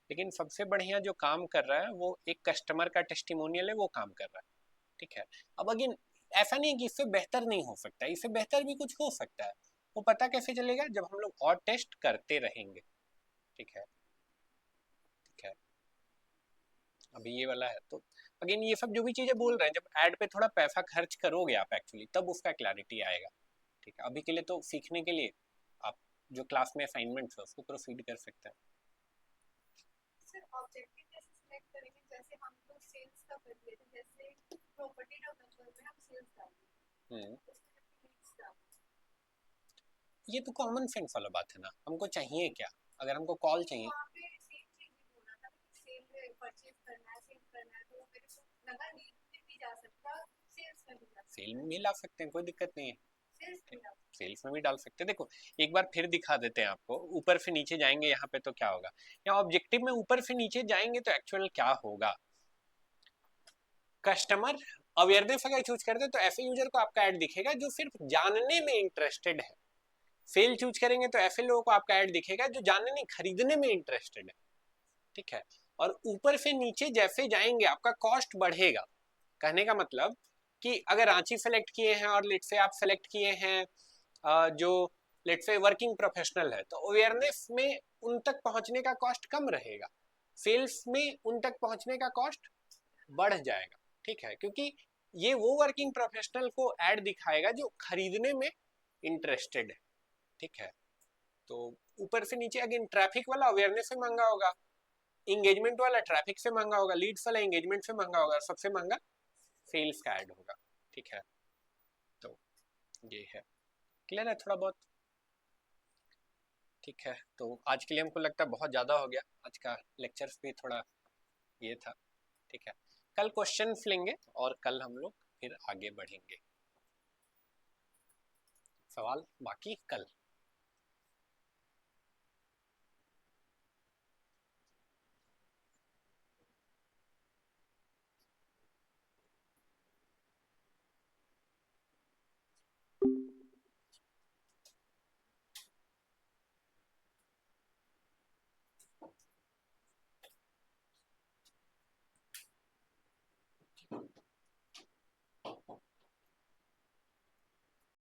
लेकिन सबसे बढ़िया जो काम कर रहा है वो एक कस्टमर का टेस्टिमोनियल है, वो काम कर रहा है, ठीक है। अब अगेन ऐसा नहीं कि इससे बेहतर नहीं हो सकता, इससे बेहतर भी कुछ हो सकता है। वो पता कैसे चलेगा? जब हम लोग और टेस्ट करते रहेंगे, ठीक है, ठीक है। अभी ये वाला है तो अगेन ये सब जो भी चीजें बोल रहे हैं, जब ऐड पे थोड़ा पैसा खर्च करोगे आप एक्चुअली, तब उसका क्लैरिटी आएगा, ठीक है। अभी के लिए तो सीखने के लिए आप जो क्लास में असाइनमेंट है उसको प्रोसीड कर सकते हैं। सर ऑब्जेक्टिव कैसे सिलेक्ट करेंगे? जैसे हम तो सेल्स का कर लेते, जैसे प्रॉपर्टी डेवलपर में हम सेल्स डालेंगे, उसमें लीड्स डालेंगे। ये तो कॉमन सेंस वाला बात है ना, हमको चाहिए क्या? अगर हमको कॉल चाहिए, वहाँ पे सेम चीज ही बोला था कि सेल परचेज करना है, सेल करना है, तो मेरे को लगा लीड में भी जा सकता, सेल्स में भी जा सकता। सेल में भी ला सकते हैं, कोई दिक्कत नहीं है, सेल्स में डाल सेल्स में भी डाल सकते हैं। देखो एक बार फिर दिखा देते हैं आपको, ऊपर से नीचे जाएंगे यहाँ पे तो क्या होगा, यहाँ ऑब्जेक्टिव में ऊपर से नीचे जाएंगे तो एक्चुअल क्या होगा। कस्टमर अवेयरनेस अगर चूज करते हैं तो ऐसे यूजर को आपका ऐड दिखेगा जो सिर्फ जानने में इंटरेस्टेड है। सेल चूज करेंगे तो ऐसे लोगों को आपका ऐड दिखेगा जो जानने नहीं, खरीदने में इंटरेस्टेड है, ठीक है। और ऊपर से नीचे जैसे जाएंगे आपका कॉस्ट बढ़ेगा। कहने का मतलब कि अगर रांची सेलेक्ट किए हैं और लेट से आप सेलेक्ट किए हैं जो लेट से वर्किंग प्रोफेशनल है, तो अवेयरनेस में उन तक पहुंचने का कॉस्ट कम रहेगा, सेल्स में उन तक पहुंचने का कॉस्ट बढ़ जाएगा, ठीक है, क्योंकि ये वो वर्किंग प्रोफेशनल को ऐड दिखाएगा जो खरीदने में इंटरेस्टेड है, ठीक है। तो ऊपर से नीचे अगेन ट्रैफिक वाला अवेयरनेस से महंगा होगा, इंगेजमेंट वाला ट्रैफिक से महंगा होगा, लीड्स वाला इंगेजमेंट से महंगा होगा, सबसे महंगा सेल्स का ऐड होगा, ठीक है। तो ये है, क्लियर है थोड़ा बहुत, ठीक है। तो आज के लिए हमको लगता है बहुत ज़्यादा हो गया, आज का लेक्चर्स भी थोड़ा ये था, ठीक है। कल क्वेश्चन लेंगे और कल हम लोग फिर आगे बढ़ेंगे। सवाल बाकी कल।